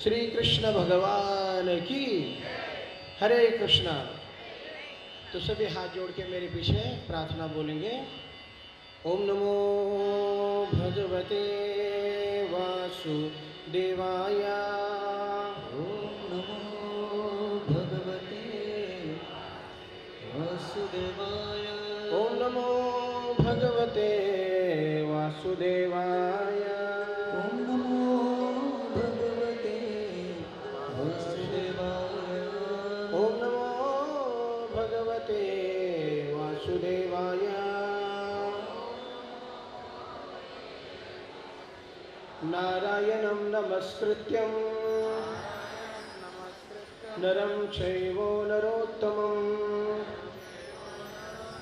श्री कृष्ण भगवान की। हरे कृष्णा। तो सभी हाथ जोड़ के मेरे पीछे प्रार्थना बोलेंगे। ओम नमो भगवते वासुदेवाय। ओम नमो भगवते वासुदेवाय। ओम नमो भगवते वासुदेवाय। ओम नमो भगवते वासुदेवाय। ओम नमो भगवते वासुदेवाय। नारायणं नमस्कृत्यं नरं चैव नरोत्तमं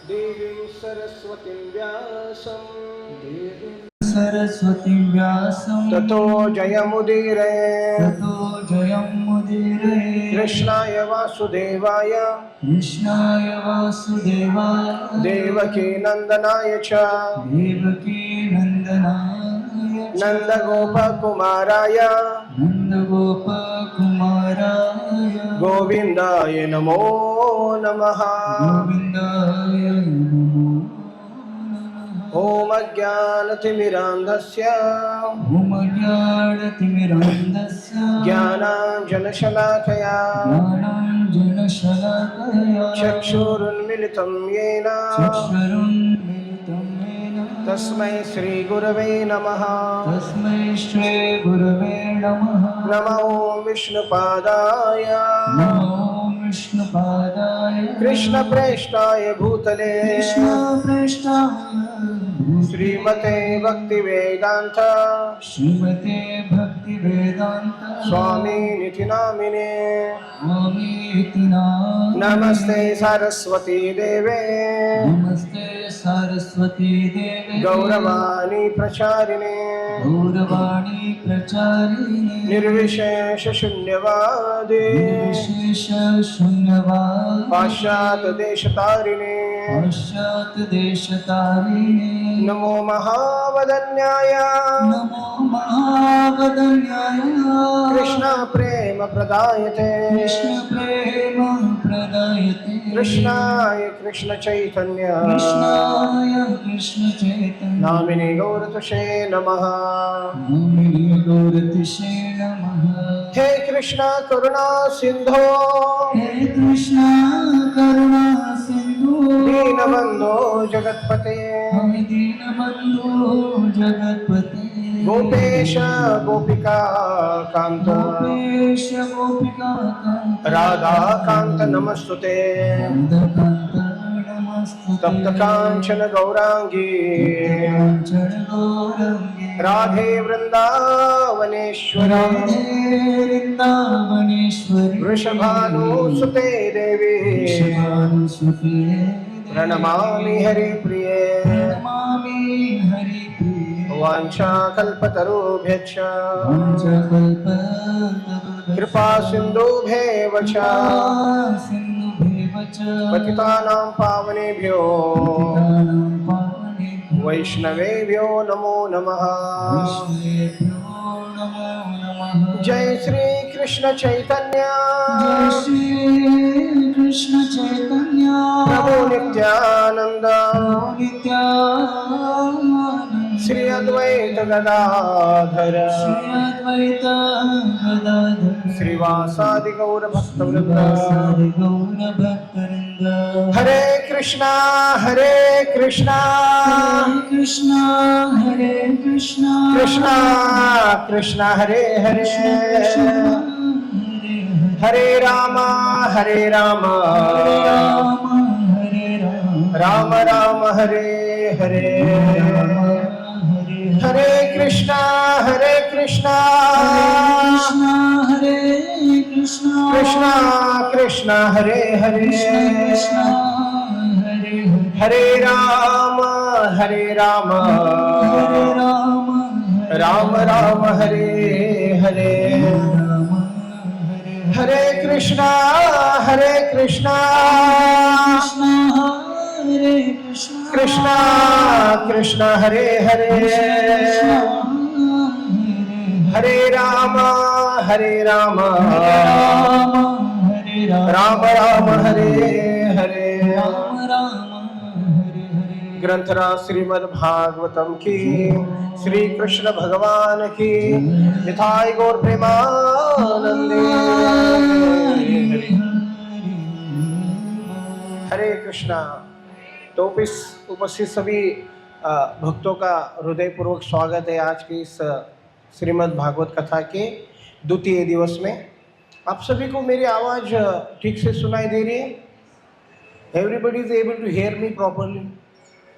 देवीं सरस्वतीं व्यासं सरस्वती व्यासं ततो जयमुदीरये। ततो जयमुदीरये। कृष्णाय वासुदेवाय कृष्णाय वासुदेवाय देवकी नंदनाय च देवकी नंदनाय च नंदगोपकुमाराय नंदगोपकुमाराय गोविन्दाय नमो नमः। गोविन्दाय नमो नमः। ॐ अज्ञानतिमिरान्धस्य ॐ ज्ञानतिमिरान्धस्य ज्ञानाञ्जनशलाकया ज्ञानाञ्जनशलाकया चक्षुरुन्मिलितं येन चक्षुरुन्मिलितं येन तस्मै श्रीगुरवे नमः। तस्मै श्रीगुरवे नमः। नमो विष्णुपादाय नमो विष्णुपादाय कृष्णप्रेष्ठाय भूतले कृष्णप्रेष्ठाय श्रीमते भक्तिवेदान्त श्रीमते भक्तिवेदान्त स्वामिनिति नामिने। स्वामीति नामिने। नमस्ते सरस्वती देवे नमस्ते सरस्वती देवे गौरवाणी प्रचारिणे गौरवाणी प्रचारिणे निर्विशेष शून्यवादी निर्विशेष शून्यवाद पाश्चात्य देशतारिणे पाश्चात्य देशतारिणे नमो महावदन्याय नमो महावदन्याय कृष्ण प्रेम प्रदायते कृष्ण प्रेम प्रदायते कृष्णाय कृष्ण चैतन्य कृष्णाय कृष्ण चैतन्य नामिने गौरतुषे नमः। नामिने गौरतिशे नमः। हे कृष्ण करुणा सिंधो हे कृष्ण करुणा सिंधु दीनबंधो जगत्पते हम दीनबंधु जगत्पते गोपेश गोपिका कांत गोपेश गोपिका कांत राधा कांत नमस्तुते राधाकांत नमस्तुते तप्त कांचन गौरांगी कांचन गौरंगी राधे वृंदावनेश्वरी राधे वृंदावनेश्वरी वृषभानुसुते देवी वृषभानुसुते प्रणमामि हरिप्रिये प्रणमामि हरिप्रिये वाञ्छाकल्पतरुभ्यश्च वाञ्छाकल्पतरुभ्यश्च कृपा सिन्धुभ्येव च सिन्धुभ्येव च पतितानां पावनेभ्यो पतितानां पावनेभ्यो वैष्णवेभ्यो नमो नमः। वैष्णवेभ्यो नमो नमः। जय श्री कृष्ण चैतन्य जय श्री कृष्ण चैतन्य प्रभु नित्यानंद नित्यानंद श्री अद्वैत गदाधर श्री अद्वैत गदाधर श्रीवासादि गौर भक्तवृंद श्रीवासादि गौर भक्तवृंद। हरे कृष्णा कृष्णा हरे कृष्णा कृष्णा कृष्णा हरे हरे हरे राम हरे राम राम राम हरे हरे हरे कृष्णा कृष्णा कृष्णा कृष्णा हरे हरे हरे राम राम राम हरे हरे हरे कृष्णा कृष्णा कृष्णा हरे हरे हरे राम हरे राम हरे राम राम हरे हरे राम राम हरे हरे। ग्रंथराज श्रीमद् भागवतम की, श्री कृष्ण भगवान की, निताई गौर प्रेमानंदे। हरे कृष्णा। तो उपस्थित सभी भक्तों का हृदयपूर्वक स्वागत है आज की इस श्रीमद् भागवत कथा के द्वितीय दिवस में। आप सभी को मेरी आवाज ठीक से सुनाई दे रही है? Everybody is able to hear me properly?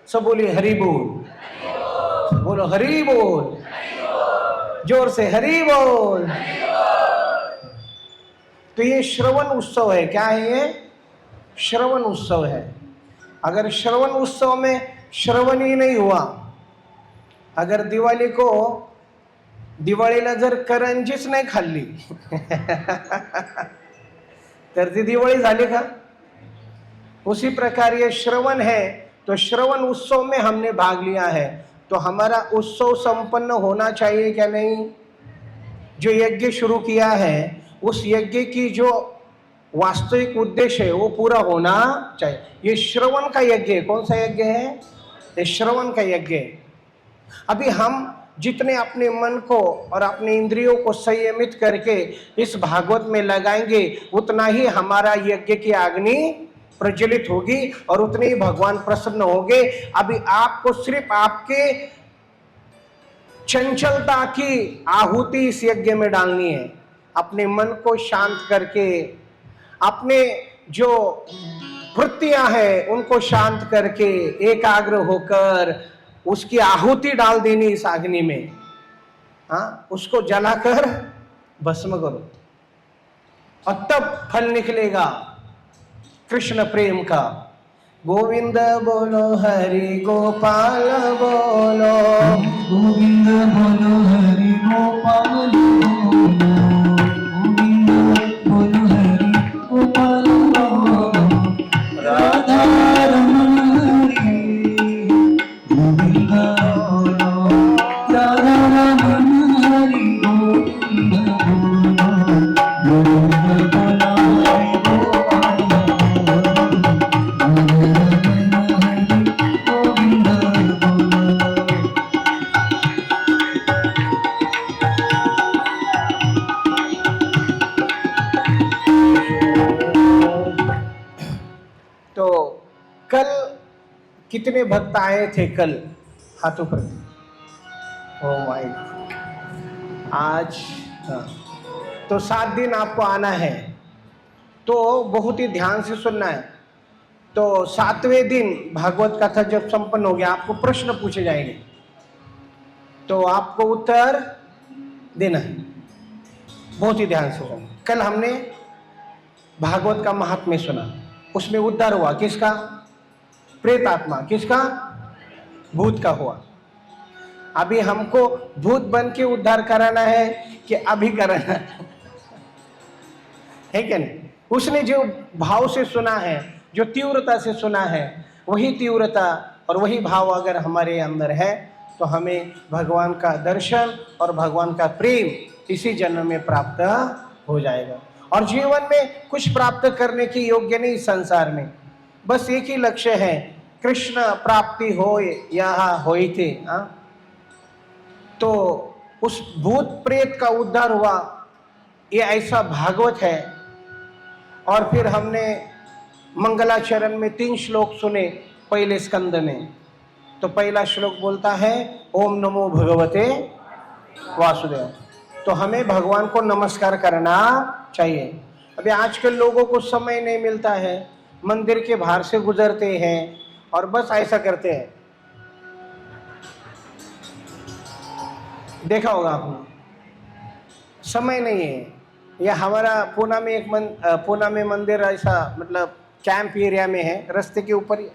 सब बोलिए हरि बोल। बोलो हरि बोल, जोर से हरि बोल। तो ये श्रवण उत्सव है। क्या है ये? श्रवण उत्सव है। अगर श्रवण उत्सव में श्रवण ही नहीं हुआ, अगर दिवाळीला जर करंजीच नाही खाल्ली तर ती दिवाळी झाली का? उसी प्रकार ये श्रवण है। तो श्रवण उत्सव में हमने भाग लिया है, तो हमारा उत्सव संपन्न होना चाहिए क्या नहीं? जो यज्ञ शुरू किया है उस यज्ञ की जो वास्तविक उद्देश्य है वो पूरा होना चाहिए। ये श्रवण का यज्ञ है। कौन सा यज्ञ है? ये श्रवण का यज्ञ है। अभी हम जितने अपने मन को और अपने इंद्रियों को संयमित करके इस भागवत में लगाएंगे, उतना ही हमारा यज्ञ की अग्नि प्रज्वलित होगी और उतने ही भगवान प्रसन्न होंगे। अभी आपको सिर्फ आपके चंचलता की आहुति इस यज्ञ में डालनी है। अपने मन को शांत करके, अपने जो वृत्तियां हैं उनको शांत करके, एकाग्र होकर उसकी आहुति डाल देनी इस अग्नि में। हाँ, उसको जलाकर भस्म करो और तब फल निकलेगा कृष्ण प्रेम का। गोविंद बोलो हरि गोपाल बोलो, गोविंद बोलो हरि गोपाल बोलो, गोविंद बोलो हरि गोपाल बोलो, राधा रमण हरि गोविंद बोलो, राधा रमण हरि गोविंद बोलो, गोविंद बोलो हरि गोपाल बोलो, गोविंद बोलो। तो कल कितने भक्त आए थे? कल हाथों पर। ओ माय, आज तो 7 दिन आपको आना है, तो बहुत ही ध्यान से सुनना है। तो 7वें दिन भागवत कथा जब संपन्न हो गया, आपको प्रश्न पूछे जाएंगे, तो आपको उत्तर देना है। बहुत ही ध्यान से सुनो। कल हमने भागवत का महात्म्य सुना, उसमें उद्धार हुआ किसका? प्रेत आत्मा। किसका? भूत का हुआ। अभी हमको भूत बन के उद्धार कराना है कि अभी कराना है क्या नहीं? उसने जो भाव से सुना है, जो तीव्रता से सुना है, वही तीव्रता और वही भाव अगर हमारे अंदर है तो हमें भगवान का दर्शन और भगवान का प्रेम इसी जन्म में प्राप्त हो जाएगा। और जीवन में कुछ प्राप्त करने की योग्य नहीं संसार में, बस एक ही लक्ष्य है, कृष्ण प्राप्ति हो यहाँ होइते। तो उस भूत प्रेत का उद्धार हुआ, ये ऐसा भागवत है। और फिर हमने मंगलाचरण में 3 श्लोक सुने पहले स्कंद में। तो पहला श्लोक बोलता है ओम नमो भगवते वासुदेव। तो हमें भगवान को नमस्कार करना चाहिए। अभी आजकल लोगों को समय नहीं मिलता है, मंदिर के बाहर से गुजरते हैं और बस ऐसा करते हैं। देखा होगा आपने, समय नहीं है। या हमारा पूना में पूना में मंदिर ऐसा मतलब कैंप एरिया में है, रास्ते के ऊपर ही,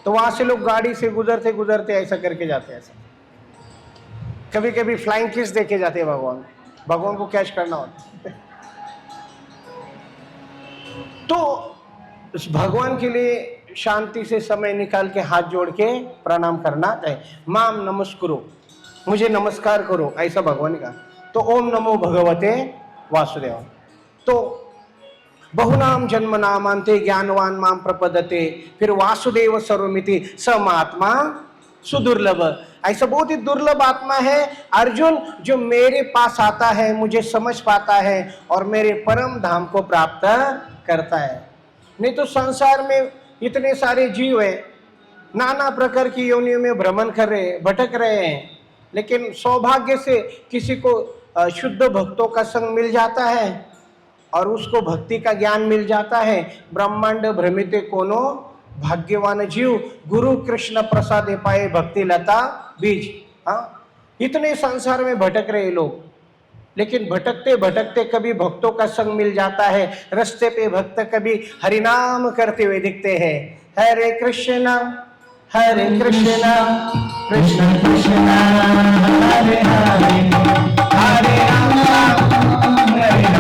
तो वहां से लोग गाड़ी से गुजरते गुजरते ऐसा करके जाते हैं। ऐसा कभी कभी फ्लाइंग किस देखे जाते हैं। भगवान को कैच करना होता है। तो उस भगवान के लिए शांति से समय निकाल के हाथ जोड़ के प्रणाम करना चाहिए। माम नमस्कुरु, मुझे नमस्कार करो, ऐसा भगवान का। तो ओम नमो भगवते वासुदेव। तो बहुनाम जन्म नामांते ज्ञानवान माम प्रपदते, फिर वासुदेव सर्वमिति स महात्मा सुदुर्लभ। ऐसा बहुत ही दुर्लभ आत्मा है अर्जुन जो मेरे पास आता है, मुझे समझ पाता है और मेरे परम धाम को प्राप्त करता है। नहीं तो संसार में इतने सारे जीव है, नाना प्रकार की योनियों में भ्रमण कर रहे, भटक रहे हैं, लेकिन सौभाग्य से किसी को शुद्ध भक्तों का संग मिल जाता है और उसको भक्ति का ज्ञान मिल जाता है। ब्रह्मांड भ्रमिते कोनो भाग्यवान जीव, गुरु कृष्ण प्रसादे पाए भक्ति लता बीज। हाँ, इतने संसार में भटक रहे लोग, लेकिन भटकते भटकते कभी भक्तों का संग मिल जाता है। रास्ते पे भक्त कभी हरिनाम करते हुए दिखते हैं, हरे कृष्ण कृष्ण कृष्ण हरे हरे, हरे राम हरे राम राम राम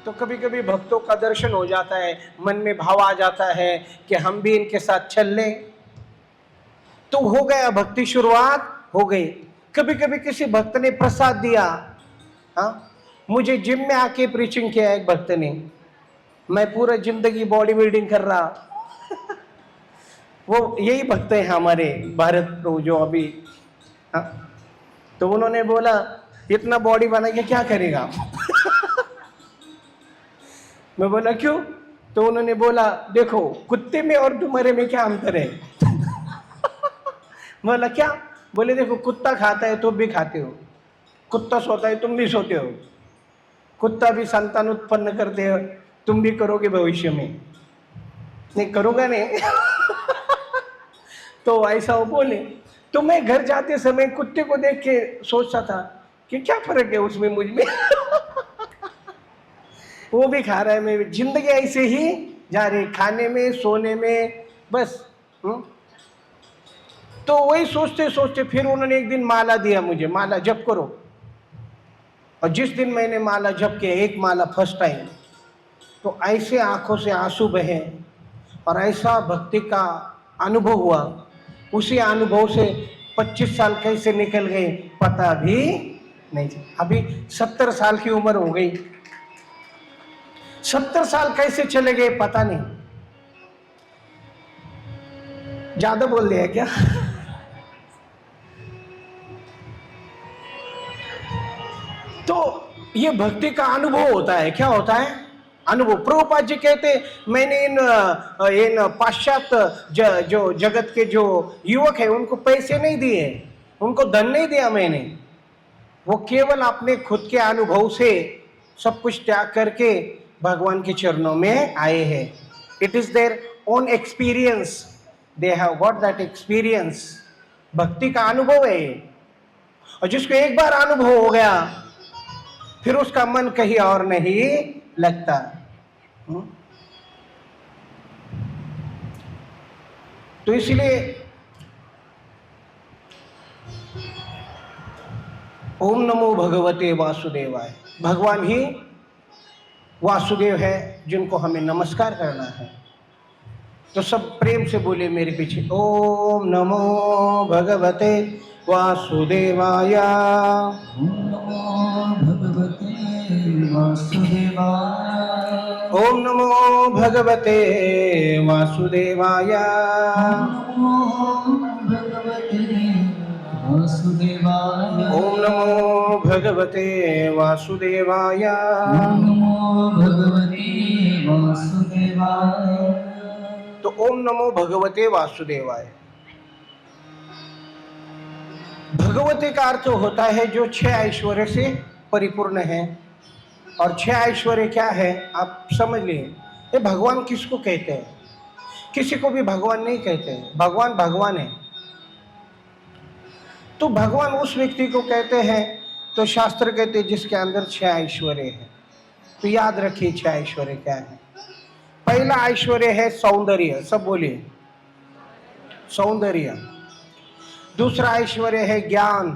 तो कभी कभी भक्तों का दर्शन हो जाता है, मन में भाव आ जाता है कि हम भी इनके साथ चल लें, तो हो गया, भक्ति शुरुआत हो गई। कभी कभी किसी भक्त ने प्रसाद दिया। हाँ, मुझे जिम में आके प्रीचिंग किया एक भक्त ने, मैं पूरा जिंदगी बॉडी बिल्डिंग कर रहा। वो यही भक्त है हमारे भारत को जो अभी। हाँ, तो उन्होंने बोला इतना बॉडी बना के क्या करेगा? मैं बोला क्यों? तो उन्होंने बोला देखो, कुत्ते में और तुम्हारे में क्या अंतर है? बोला क्या? बोले देखो, कुत्ता खाता है तुम भी खाते हो, कुत्ता सोता है तुम भी सोते हो, कुत्ता भी संतान उत्पन्न करते हो, तुम भी करोगे भविष्य में। नहीं करूँगा नहीं। तो ऐसा वो बोले। तो मैं घर जाते समय कुत्ते को देख के सोचता था कि क्या फर्क है उसमें मुझ में। वो भी खा रहा है, मैं जिंदगी ऐसे ही जा रही, खाने में सोने में बस। तो वही सोचते सोचते फिर उन्होंने एक दिन माला दिया मुझे, माला जप करो। और जिस दिन मैंने माला जप किया, एक माला फर्स्ट टाइम, तो ऐसे आंखों से आंसू बहे और ऐसा भक्ति का अनुभव हुआ। उसी अनुभव से 25 साल कैसे निकल गए पता भी नहीं। अभी 70 साल की उम्र हो गई, 70 साल कैसे चले गए पता नहीं। ज्यादा बोल दिया क्या? तो ये भक्ति का अनुभव होता है। क्या होता है? अनुभव। प्रभुपाद जी कहते मैंने इन पाश्चात्य जो जगत के जो युवक है उनको पैसे नहीं दिए, उनको धन नहीं दिया मैंने, वो केवल अपने खुद के अनुभव से सब कुछ त्याग करके भगवान के चरणों में आए हैं। It is their own experience, they have got that experience. भक्ति का अनुभव है। और जिसको एक बार अनुभव हो गया फिर उसका मन कहीं और नहीं लगता। तो इसलिए ओम नमो भगवते वासुदेवाय। भगवान ही वासुदेव है जिनको हमें नमस्कार करना है। तो सब प्रेम से बोले मेरे पीछे, ओम नमो भगवते वासुदेवाय। ओम नमो भगवते वासुदेवाय। ओम नमो भगवते वासुदेवाय। तो ओम नमो भगवते वासुदेवाय। भगवते का अर्थ होता है जो 6 ऐश्वर्य से परिपूर्ण है। और 6 ऐश्वर्य क्या है आप समझ लिए। ये भगवान किसको कहते हैं? किसी को भी भगवान नहीं कहते हैं। भगवान भगवान है। तो भगवान उस व्यक्ति को कहते हैं, तो शास्त्र कहते हैं जिसके अंदर 6 ऐश्वर्य है। तो याद रखिए 6 ऐश्वर्य क्या है। पहला ऐश्वर्य है सौंदर्य। सब बोलिए सौंदर्य। दूसरा ऐश्वर्य है ज्ञान,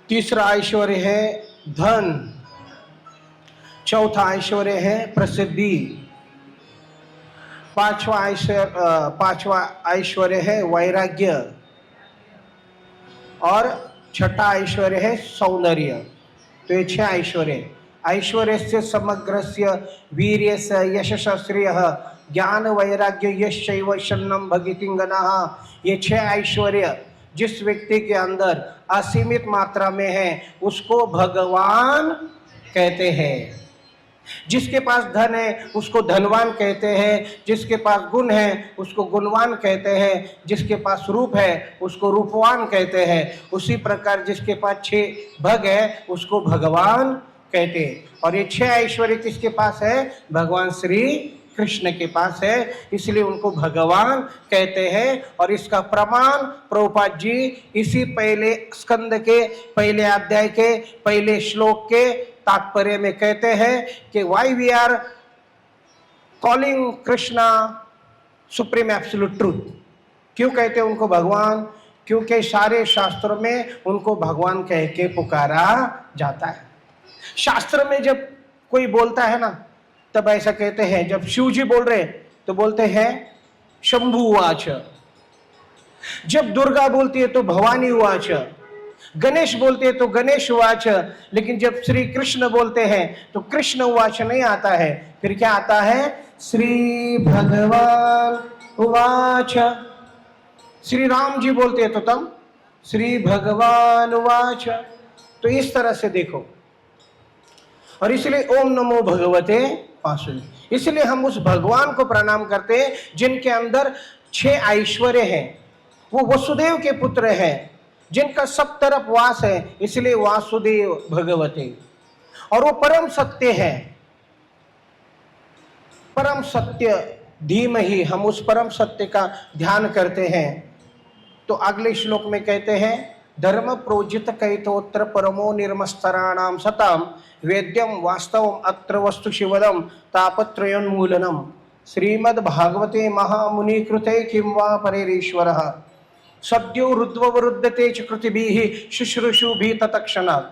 तीसरा ऐश्वर्य है धन, चौथा ऐश्वर्य है प्रसिद्धि, पांचवा ऐश्वर्य है वैराग्य और छठा ऐश्वर्य है सौंदर्य। तो ये 6 ऐश्वर्य। ऐश्वर्यस्य समग्रस्य वीर्यस्य यशस्य श्रेयः ज्ञान वैराग्य यशैव शरणं भगितिंगनः। ये 6 ऐश्वर्य जिस व्यक्ति के अंदर असीमित मात्रा में है उसको भगवान कहते हैं। जिसके पास धन है उसको धनवान कहते हैं, जिसके पास गुण है उसको गुणवान कहते हैं, जिसके पास रूप है उसको रूपवान कहते हैं। उसी प्रकार जिसके पास 6 भग है उसको भगवान कहते हैं। और ये 6 ऐश्वर्य किसके पास है? भगवान श्री कृष्ण के पास है, इसलिए उनको भगवान कहते हैं। और इसका प्रमाण प्रभुपाद जी इसी पहले स्कंद के पहले अध्याय के पहले श्लोक के तात्पर्य में कहते हैं कि why we are calling Krishna supreme absolute truth. क्यों कहते हैं उनको भगवान? क्योंकि सारे शास्त्रों में उनको भगवान कह के पुकारा जाता है। शास्त्र में जब कोई बोलता है ना तब ऐसा कहते हैं, जब शिव जी बोल रहे तो बोलते हैं शंभु वाच, जब दुर्गा बोलती है तो भवानी वाच, गणेश बोलते हैं तो गणेश वाच। लेकिन जब श्री कृष्ण बोलते हैं तो कृष्ण वाच नहीं आता है, फिर क्या आता है? श्री भगवान वाच। श्री राम जी बोलते हैं तो तब श्री भगवान वाच। तो इस तरह से देखो, और इसलिए ओम नमो भगवते वासुदेव। इसलिए हम उस भगवान को प्रणाम करते हैं जिनके अंदर 6 ऐश्वर्य हैं। वो वसुदेव के पुत्र हैं जिनका सब तरफ वास है, इसलिए वासुदेव भगवते। और वो परम सत्य है, परम सत्य धीमहि। हम उस परम सत्य का ध्यान करते हैं। तो अगले श्लोक में कहते हैं धर्म प्रोजित कैतोत्र परमो निर्मस्तराणाम सताम वेद्यम वास्तवम अत्र वस्तु शिवदम तापत्रयोन्मूलनम। श्रीमद् भागवते महामुनि कृते किं वा परेरीश्वरः सद्यो रुद्ववरुद्धते च कृतिभिः शुश्रूषुभिः तत्क्षणात्।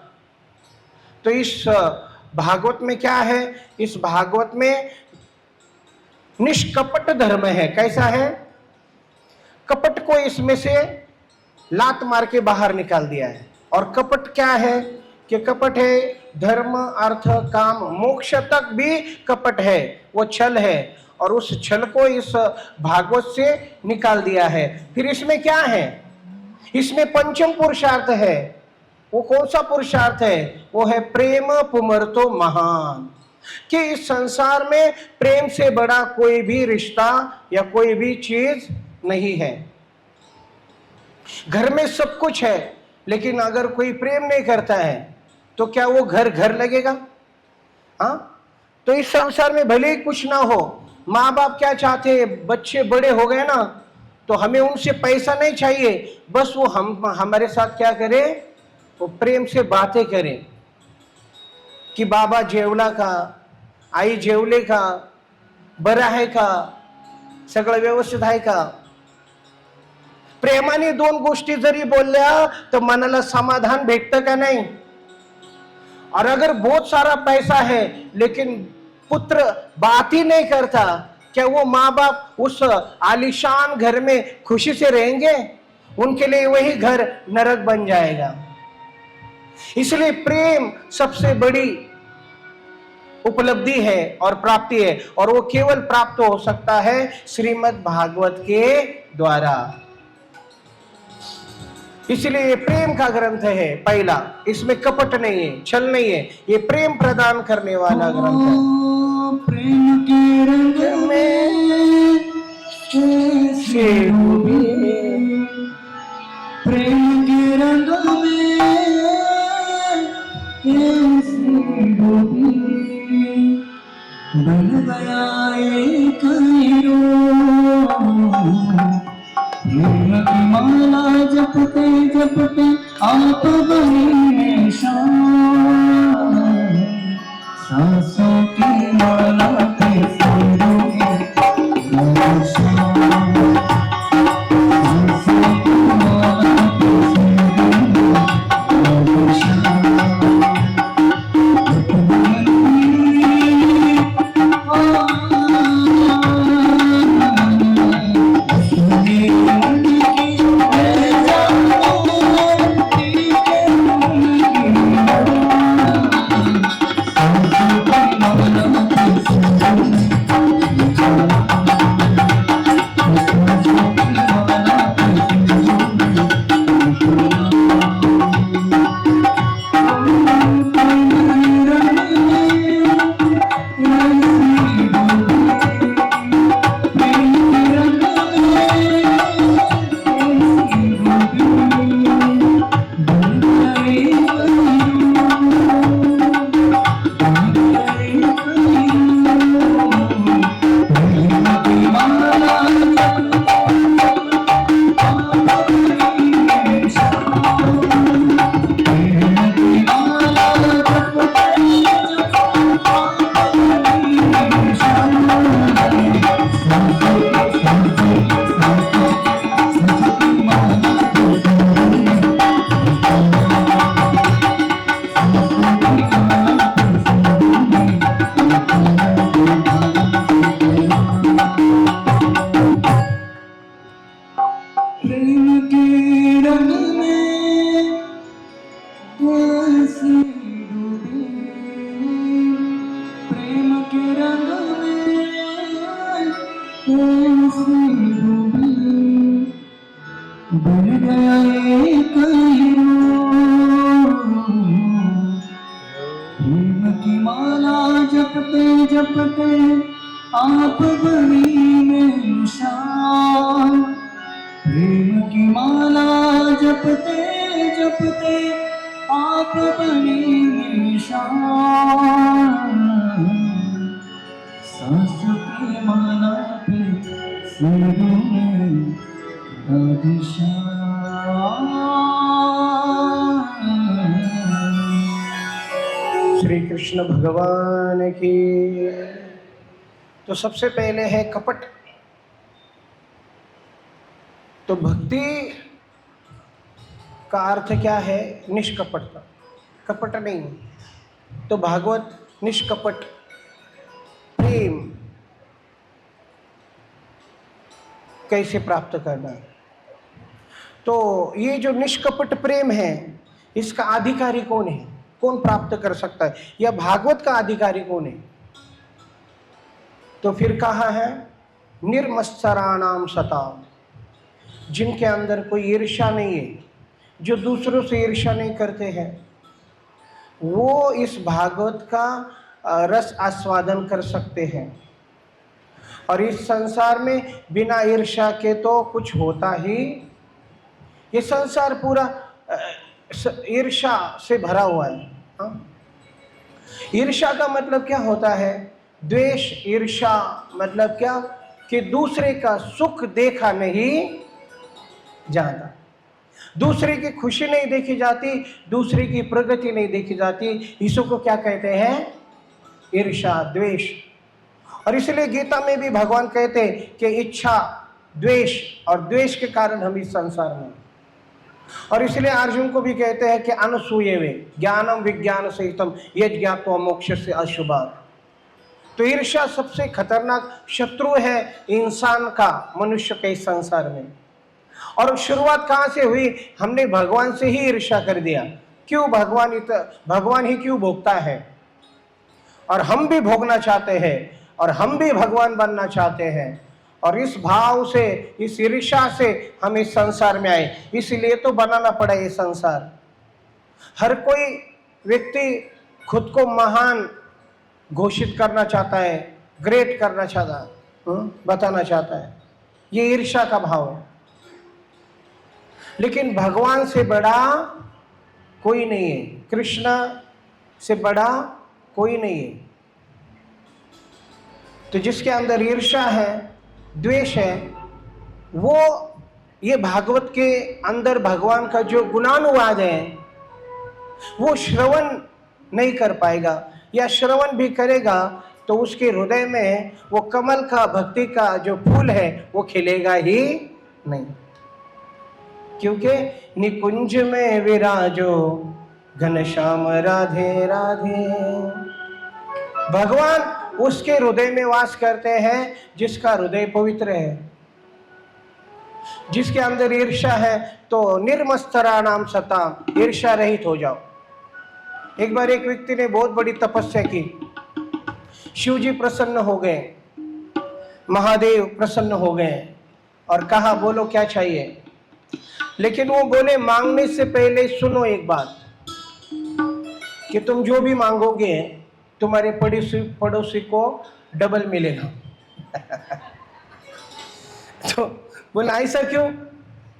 तो इस भागवत में क्या है? इस भागवत में निष्कपट धर्म है। कैसा है? कपट को इसमें से लात मार के बाहर निकाल दिया है। और कपट क्या है? कि कपट है धर्म अर्थ काम मोक्ष तक भी कपट है, वो छल है। और उस छल को इस भागवत से निकाल दिया है। फिर इसमें क्या है? इसमें पंचम पुरुषार्थ है। वो कौन सा पुरुषार्थ है? वो है प्रेम पुमर्तो महान। कि इस संसार में प्रेम से बड़ा कोई भी रिश्ता या कोई भी चीज नहीं है। घर में सब कुछ है लेकिन अगर कोई प्रेम नहीं करता है तो क्या वो घर घर लगेगा? हाँ, तो इस संसार में भले ही कुछ ना हो, माँ बाप क्या चाहते हैं? बच्चे बड़े हो गए ना तो हमें उनसे पैसा नहीं चाहिए, बस वो हमारे साथ क्या करे? वो प्रेम से बातें करें कि बाबा जेवला का, आई जेवले का, बरा है का, सगळं व्यवस्थित आहे का? प्रेमाने 2 गोष्टी जरी बोलल्या तर मनाला समाधान भेटतं का नहीं? और अगर बहुत सारा पैसा है लेकिन पुत्र बात ही नहीं करता, क्या वो माँ बाप उस आलीशान घर में खुशी से रहेंगे? उनके लिए वही घर नरक बन जाएगा। इसलिए प्रेम सबसे बड़ी उपलब्धि है और प्राप्ति है, और वो केवल प्राप्त हो सकता है श्रीमद् भागवत के द्वारा। इसलिए ये प्रेम का ग्रंथ है पहला। इसमें कपट नहीं है, छल नहीं है, ये प्रेम प्रदान करने वाला ग्रंथ है। प्रेम के रंग में कैसे डूबी, प्रेम के रंग में कैसे डूबी, बन गया एक प्रेम की माला जपते जपते आप बनी शान, सांसों की माला कैसे डूबी, सांसों की के रंग में ऐसी डूबी बन गया एक प्रेम की माला जपते जपते आप बनी निशान। प्रेम की माला जपते जपते आप बनी निशान। सांस की माला पे सिरों में श्री कृष्ण भगवान की। तो सबसे पहले है कपट। तो भक्ति का अर्थ क्या है? निष्कपटता, कपट नहीं। तो भागवत निष्कपट प्रेम कैसे प्राप्त करना है? तो ये जो निष्कपट प्रेम है, इसका अधिकारी कौन है? कौन प्राप्त कर सकता है? या भागवत का अधिकारी कौन है? तो फिर कहा है निर्मत्सराणाम सताम, जिनके अंदर कोई ईर्ष्या नहीं है, जो दूसरों से ईर्ष्या नहीं करते हैं, वो इस भागवत का रस आस्वादन कर सकते हैं। और इस संसार में बिना ईर्ष्या के तो कुछ होता ही, ये संसार पूरा ईर्ष्या से भरा हुआ है। ईर्ष्या का मतलब क्या होता है? द्वेष। ईर्ष्या मतलब क्या? कि दूसरे का सुख देखा नहीं जाता, दूसरे की खुशी नहीं देखी जाती, दूसरे की प्रगति नहीं देखी जाती। इसको को क्या कहते हैं? ईर्ष्या, द्वेष। और इसलिए गीता में भी भगवान कहते हैं कि इच्छा, द्वेष, और द्वेष के कारण हम इस संसार में। और इसलिए अर्जुन को भी कहते हैं कि अनसूये वे ज्ञानम विज्ञान सहितम यज्ञ ज्ञात्वा मोक्ष से अशुभात्। तो ईर्ष्या सबसे खतरनाक शत्रु है इंसान का, मनुष्य के इस संसार में। और शुरुआत कहाँ से हुई? हमने भगवान से ही ईर्ष्या कर दिया। क्यों? भगवान ही क्यों भोगता है? और हम भी भोगना चाहते हैं, और हम भी भगवान बनना चाहते हैं। और इस भाव से, इस ईर्ष्या से हम इस संसार में आए। इसलिए तो बनाना पड़ा ये संसार। हर कोई व्यक्ति खुद को महान घोषित करना चाहता है, ग्रेट करना चाहता है, बताना चाहता है। ये ईर्ष्या का भाव है। लेकिन भगवान से बड़ा कोई नहीं है, कृष्ण से बड़ा कोई नहीं है। तो जिसके अंदर ईर्ष्या है, द्वेष है, वो ये भागवत के अंदर भगवान का जो गुणानुवाद है वो श्रवण नहीं कर पाएगा, या श्रवण भी करेगा तो उसके हृदय में वो कमल का, भक्ति का जो फूल है वो खिलेगा ही नहीं। क्योंकि निकुंज में विराजो घनश्याम राधे राधे। भगवान उसके हृदय में वास करते हैं जिसका हृदय पवित्र है। जिसके अंदर ईर्ष्या है तो निर्मत्सराणाम सताम, ईर्ष्या रहित हो जाओ। एक बार एक व्यक्ति ने बहुत बड़ी तपस्या की, शिव जी प्रसन्न हो गए, महादेव प्रसन्न हो गए, और कहा बोलो क्या चाहिए। लेकिन वो बोले मांगने से पहले सुनो एक बात, कि तुम जो भी मांगोगे तुम्हारे पड़ोसी को डबल मिलेगा। तो बोला ऐसा क्यों?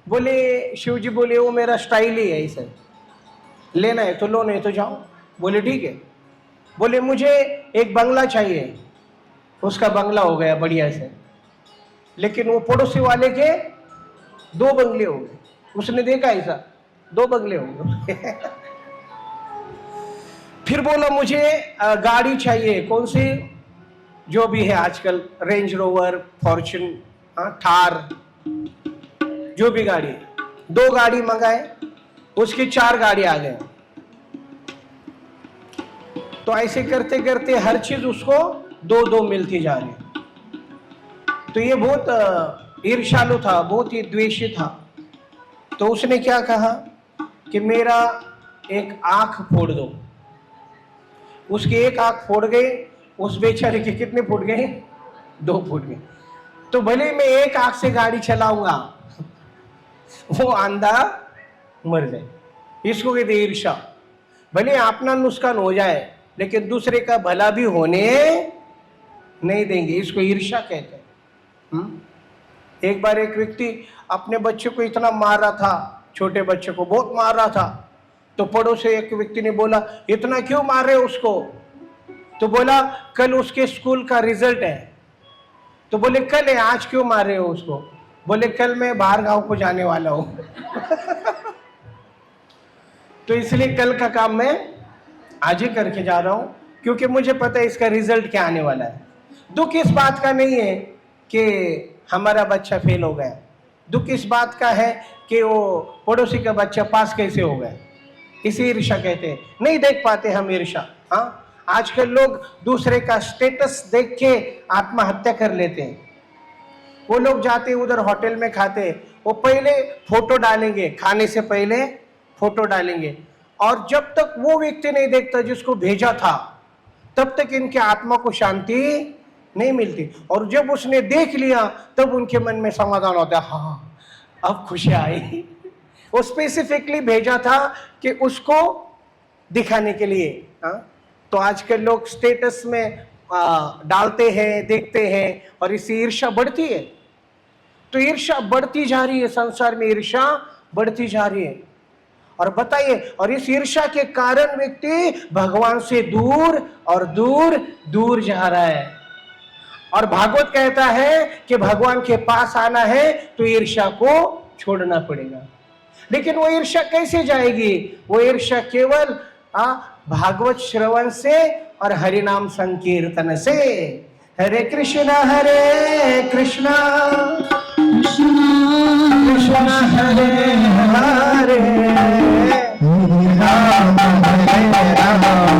बोले शिव जी बोले वो मेरा स्टाइल ही है, ऐसा लेना है तो लो, नहीं तो जाओ। बोले ठीक है। बोले मुझे एक बंगला चाहिए, उसका बंगला हो गया बढ़िया से। लेकिन वो पड़ोसी वाले के 2 बंगले हो गए। उसने देखा ऐसा 2 बंगले हो गए। फिर बोला मुझे गाड़ी चाहिए, कौन सी? जो भी है आजकल, रेंज रोवर, फॉर्च्यून, थार, जो भी गाड़ी। 2 गाड़ी मंगाए, उसकी 4 गाड़ी आ गए। तो ऐसे करते करते हर चीज उसको 2-2 मिलती जा रही। तो ये बहुत ईर्ष्यालु था, बहुत ही द्वेषी था। तो उसने क्या कहा कि मेरा एक आंख फोड़ दो। उसकी एक आंख फोड़ गई, उस बेचारे के कितने फूट गए? 2 फूट गए। तो भले मैं एक आंख से गाड़ी चलाऊंगा, वो आंधा मर जाए। इसको कहते ईर्ष्या। भले अपना नुकसान हो जाए लेकिन दूसरे का भला भी होने नहीं देंगे, इसको ईर्ष्या कहते हैं। एक बार एक व्यक्ति अपने बच्चे को इतना मार रहा था, छोटे बच्चे को बहुत मार रहा था। तो पड़ोस से एक व्यक्ति ने बोला, इतना क्यों मार रहे उसको? तो बोला, कल उसके स्कूल का रिजल्ट है। तो बोले, कल है, आज क्यों मार रहे हो उसको? बोले, कल मैं बाहर गांव को जाने वाला हूं तो इसलिए कल का काम मैं आज ही करके जा रहा हूं, क्योंकि मुझे पता है इसका रिजल्ट क्या आने वाला है। दुख इस बात का नहीं है कि हमारा बच्चा फेल हो गया, दुख इस बात का है कि वो पड़ोसी का बच्चा पास कैसे हो गया। इसे ईर्ष्या कहते हैं। नहीं देख पाते हम ईर्ष्या। हाँ, आजकल लोग दूसरे का स्टेटस देख के आत्महत्या कर लेते हैं। वो लोग जाते उधर होटल में खाते, वो पहले फोटो डालेंगे, खाने से पहले फोटो डालेंगे, और जब तक वो व्यक्ति नहीं देखता जिसको भेजा था तब तक इनके आत्मा को शांति नहीं मिलती। और जब उसने देख लिया तब उनके मन में समाधान होता है, हाँ अब खुशी आई। वो स्पेसिफिकली भेजा था कि उसको दिखाने के लिए। हाँ, तो आजकल लोग स्टेटस में डालते हैं, देखते हैं, और इससे ईर्ष्या बढ़ती है। तो ईर्ष्या बढ़ती जा रही है, संसार में ईर्ष्या बढ़ती जा रही है। और बताइए, और इस ईर्ष्या के कारण व्यक्ति भगवान से दूर और दूर दूर जा रहा है। और भागवत कहता है कि भगवान के पास आना है तो ईर्ष्या को छोड़ना पड़ेगा। लेकिन वो ईर्ष्या कैसे जाएगी? वो ईर्ष्या केवल भागवत श्रवण से और हरि नाम संकीर्तन से। हरे कृष्णा कृष्णा कृष्णा हरे हरे, राम हरे राम,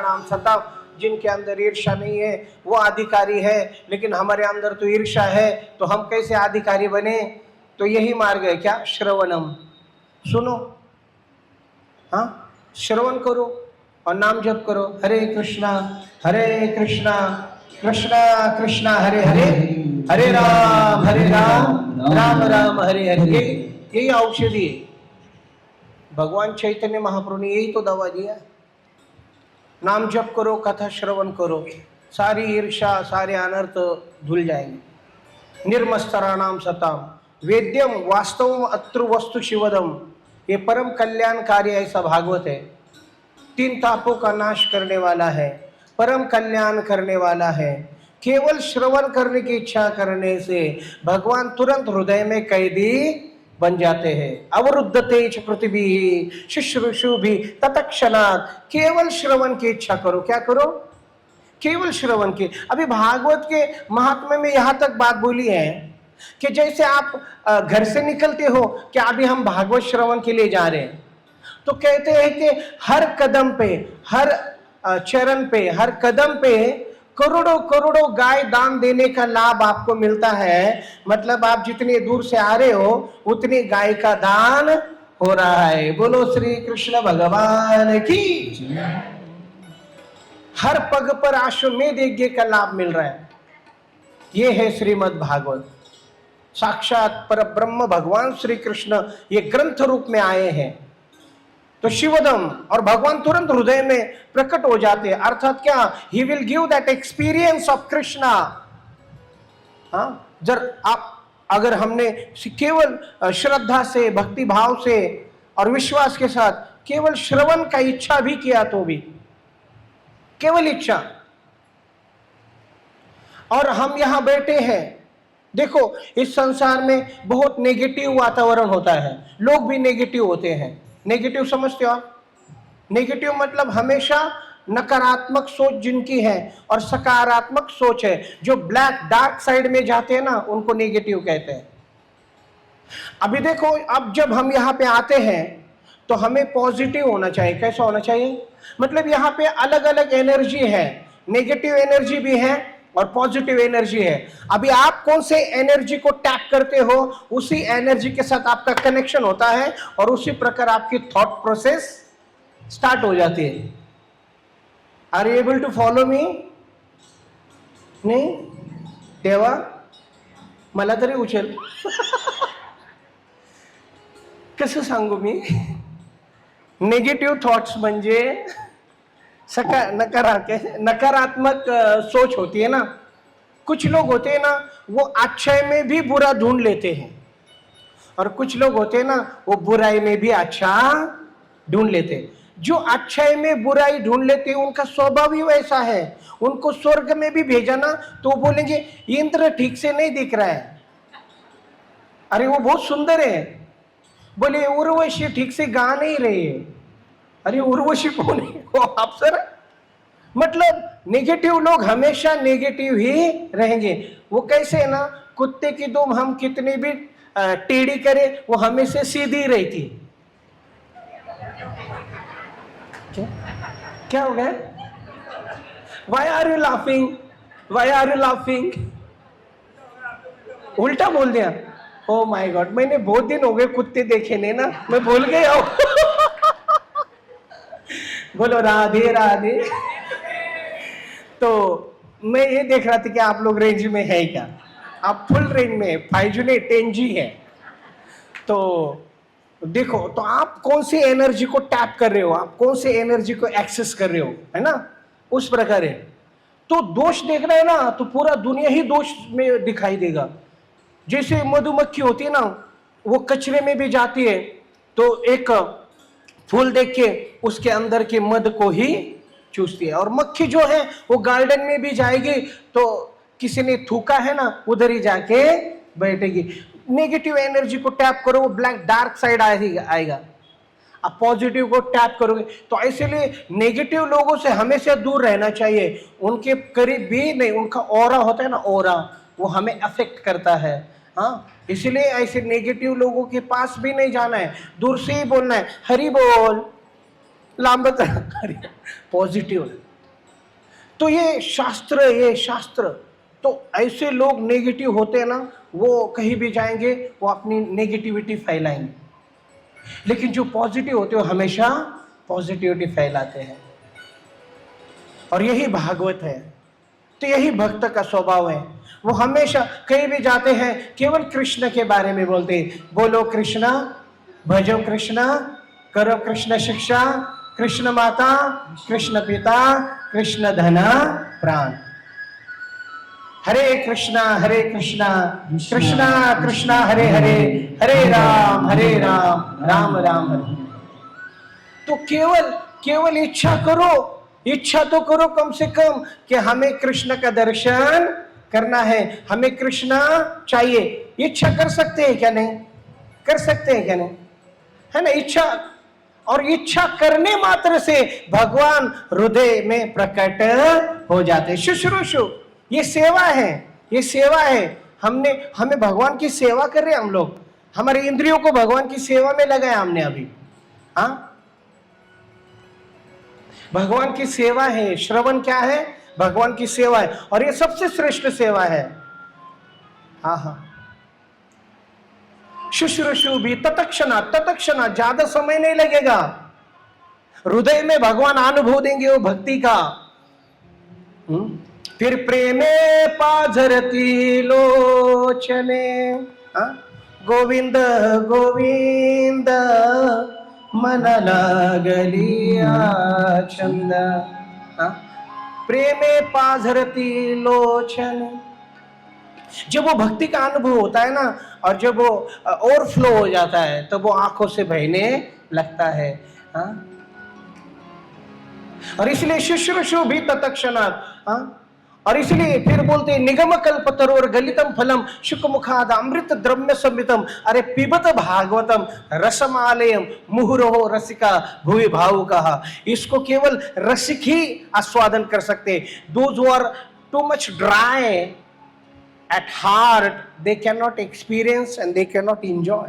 नाम सता। जिनके अंदर ईर्ष्या नहीं है वो अधिकारी है, लेकिन हमारे अंदर तो ईर्ष्या है, तो हम कैसे अधिकारी बने? तो यही मार्ग है, क्या? श्रवणम। सुनो, हाँ, श्रवण करो और नाम जप करो। हरे कृष्णा कृष्णा कृष्णा हरे हरे, हरे राम राम राम हरे हरे। यही औषधि है। भगवान चैतन्य महाप्रभु ने यही तो दवा दिया। नाम जप करो, कथा श्रवण करो, सारी ईर्ष्या सारे अनर्थ धुल जाएंगे। निर्मस्तराणाम सताम वेद्यम वास्तवम अत्र वस्तु शिवदम। ये परम कल्याणकारी ऐसा भागवत है। 3 तापों का नाश करने वाला है, परम कल्याण करने वाला है। केवल श्रवण करने की इच्छा करने से भगवान तुरंत हृदय में कैदी बन जाते हैं। अवरुद्धते च पृथ्वी शुश्रूषु भी तत्क्षणात्। केवल श्रवण की इच्छा करो। क्या करो? केवल श्रवण की। अभी भागवत के महात्म्य में यहाँ तक बात बोली है कि जैसे आप घर से निकलते हो कि अभी हम भागवत श्रवण के लिए जा रहे हैं, तो कहते हैं कि हर कदम पे, हर चरण पे, हर कदम पे करोड़ों करोड़ों गाय दान देने का लाभ आपको मिलता है, मतलब आप जितनी दूर से आ रहे हो उतनी गाय का दान हो रहा है। बोलो श्री कृष्ण भगवान की। हर पग पर अश्वमेध यज्ञ का लाभ मिल रहा है। ये है श्रीमद् भागवत। साक्षात पर ब्रह्म भगवान श्री कृष्ण ये ग्रंथ रूप में आए हैं, तो शिवदम और भगवान तुरंत हृदय में प्रकट हो जाते हैं। अर्थात क्या, he will give that experience of Krishna. हाँ, जब आप अगर हमने केवल श्रद्धा से, भक्ति भाव से और विश्वास के साथ केवल श्रवण का इच्छा भी किया, तो भी केवल इच्छा, और हम यहां बैठे हैं, देखो इस संसार में बहुत नेगेटिव वातावरण होता है, लोग भी नेगेटिव होते हैं। नेगेटिव समझते हो आप? नेगेटिव मतलब हमेशा नकारात्मक सोच जिनकी है और सकारात्मक सोच है, जो ब्लैक डार्क साइड में जाते हैं ना, उनको नेगेटिव कहते हैं। अभी देखो, अब जब हम यहाँ पे आते हैं तो हमें पॉजिटिव होना चाहिए। कैसा होना चाहिए? मतलब यहाँ पे अलग अलग एनर्जी है, नेगेटिव एनर्जी भी है और पॉजिटिव एनर्जी है। अभी आप कौन से एनर्जी को टैप करते हो, उसी एनर्जी के साथ आपका कनेक्शन होता है और उसी प्रकार आपकी थॉट प्रोसेस स्टार्ट हो जाती है। Are you able to follow me? नाही देवा, मला तरी उचल। कसं सांगू मी? नेगेटिव्ह थॉट्स म्हणजे नकारात्मक सोच होती है ना। कुछ लोग होते हैं ना, वो अच्छाई में भी बुरा ढूंढ लेते हैं, और कुछ लोग होते हैं ना, वो बुराई में भी अच्छा ढूंढ लेते हैं। जो अच्छाई में बुराई ढूंढ लेते हैं उनका स्वभाव ही वैसा है। उनको स्वर्ग में भी भेजा ना तो वो बोलेंगे इंद्र ठीक से नहीं दिख रहा है, अरे वो बहुत सुंदर है। बोले उर्वशी ठीक से गा नहीं रही है, अरे उर्वशी कौन है? वो अप्सरा। मतलब नेगेटिव लोग हमेशा नेगेटिव ही रहेंगे। वो कैसे है ना, कुत्ते की दुम हम कितनी भी टेढ़ी करे, वो हमेशा सीधी रहती। क्या हो गया? Why are you laughing? Why are you laughing? उल्टा बोल दिया। ओ माय गॉड, मैंने बहुत दिन हो गए कुत्ते देखे नहीं ना, मैं भूल गया हूं। बोलो राधे राधे। तो मैं ये देख रहा था कि आप लोग रेंज में है क्या? आप फुल रेंज में है, 5G नहीं 10G है। तो देखो, तो आप कौन सी एनर्जी को टैप कर रहे हो, आप कौन सी एनर्जी को एक्सेस कर रहे हो, है ना, उस प्रकार है। तो दोष देख रहे हैं ना, तो पूरा दुनिया ही दोष में दिखाई देगा। जैसे मधुमक्खी होती है ना, वो कचरे में भी जाती है तो एक फूल देख के उसके अंदर के मध को ही चूसती है, और मक्खी जो है वो गार्डन में भी जाएगी तो किसी ने थूका है ना, उधर ही जाके बैठेगी। नेगेटिव एनर्जी को टैप करो, वो ब्लैक डार्क साइड आएगा। आप पॉजिटिव को टैप करोगे तो इसीलिए नेगेटिव लोगों से हमेशा दूर रहना चाहिए। उनके करीब भी नहीं, उनका ऑरा होता है ना, ऑरा, वो हमें अफेक्ट करता है। हाँ, इसलिए ऐसे नेगेटिव लोगों के पास भी नहीं जाना है, दूर से ही बोलना है हरि बोल, लांबत पॉजिटिव। तो ये शास्त्र। तो ऐसे लोग नेगेटिव होते हैं ना, वो कहीं भी जाएंगे वो अपनी नेगेटिविटी फैलाएंगे, लेकिन जो पॉजिटिव होते हैं वो हमेशा पॉजिटिविटी फैलाते हैं। और यही भागवत है। तो यही भक्त का स्वभाव है, वो हमेशा कहीं भी जाते हैं केवल कृष्ण के बारे में बोलते हैं। बोलो कृष्णा, भजो कृष्णा, करो कृष्ण शिक्षा, कृष्ण माता, कृष्ण पिता, कृष्ण धना प्राण। हरे कृष्णा कृष्णा कृष्णा हरे हरे, हरे राम राम राम हरे। तो केवल इच्छा करो, इच्छा तो करो कम से कम कि हमें कृष्ण का दर्शन करना है, हमें कृष्णा चाहिए। इच्छा कर सकते हैं क्या? नहीं कर सकते हैं क्या? नहीं, है ना इच्छा। और इच्छा करने मात्र से भगवान हृदय में प्रकट हो जाते। शुश्रूषु, ये सेवा है। हमें भगवान की सेवा कर रहे हैं हम लोग, हमारे इंद्रियों को भगवान की सेवा में लगाया हमने अभी। हाँ, भगवान की सेवा है। श्रवण क्या है? भगवान की सेवा है और ये सबसे श्रेष्ठ सेवा है। हाँ हाँ, शुश्रूषु भी तत्क्षणा, ज्यादा समय नहीं लगेगा। हृदय में भगवान अनुभव देंगे वो भक्ति का। फिर प्रेमे पाझरती लोचने, गोविंद गोविंद मन लागलिया छंद। प्रेमे पाझरती लोचने, जब वो भक्ति का अनुभव होता है ना, और जब वो ओवरफ्लो हो जाता है तब वो आंखों से बहने लगता है। और इसलिए शुश्रूषु भी तत्क्षणात्, और इसलिए फिर बोलते हैं निगम कल्पतरोर गलितम फलम शुकमुखाद अमृत द्रव्य संवितम, अरे पिबत भागवतम रसमालयम मुहुरहो रसिका भुवि भावुकः। इसको केवल रसिक ही आस्वादन कर सकते। Those who are too much dry at heart, they cannot experience and they cannot enjoy.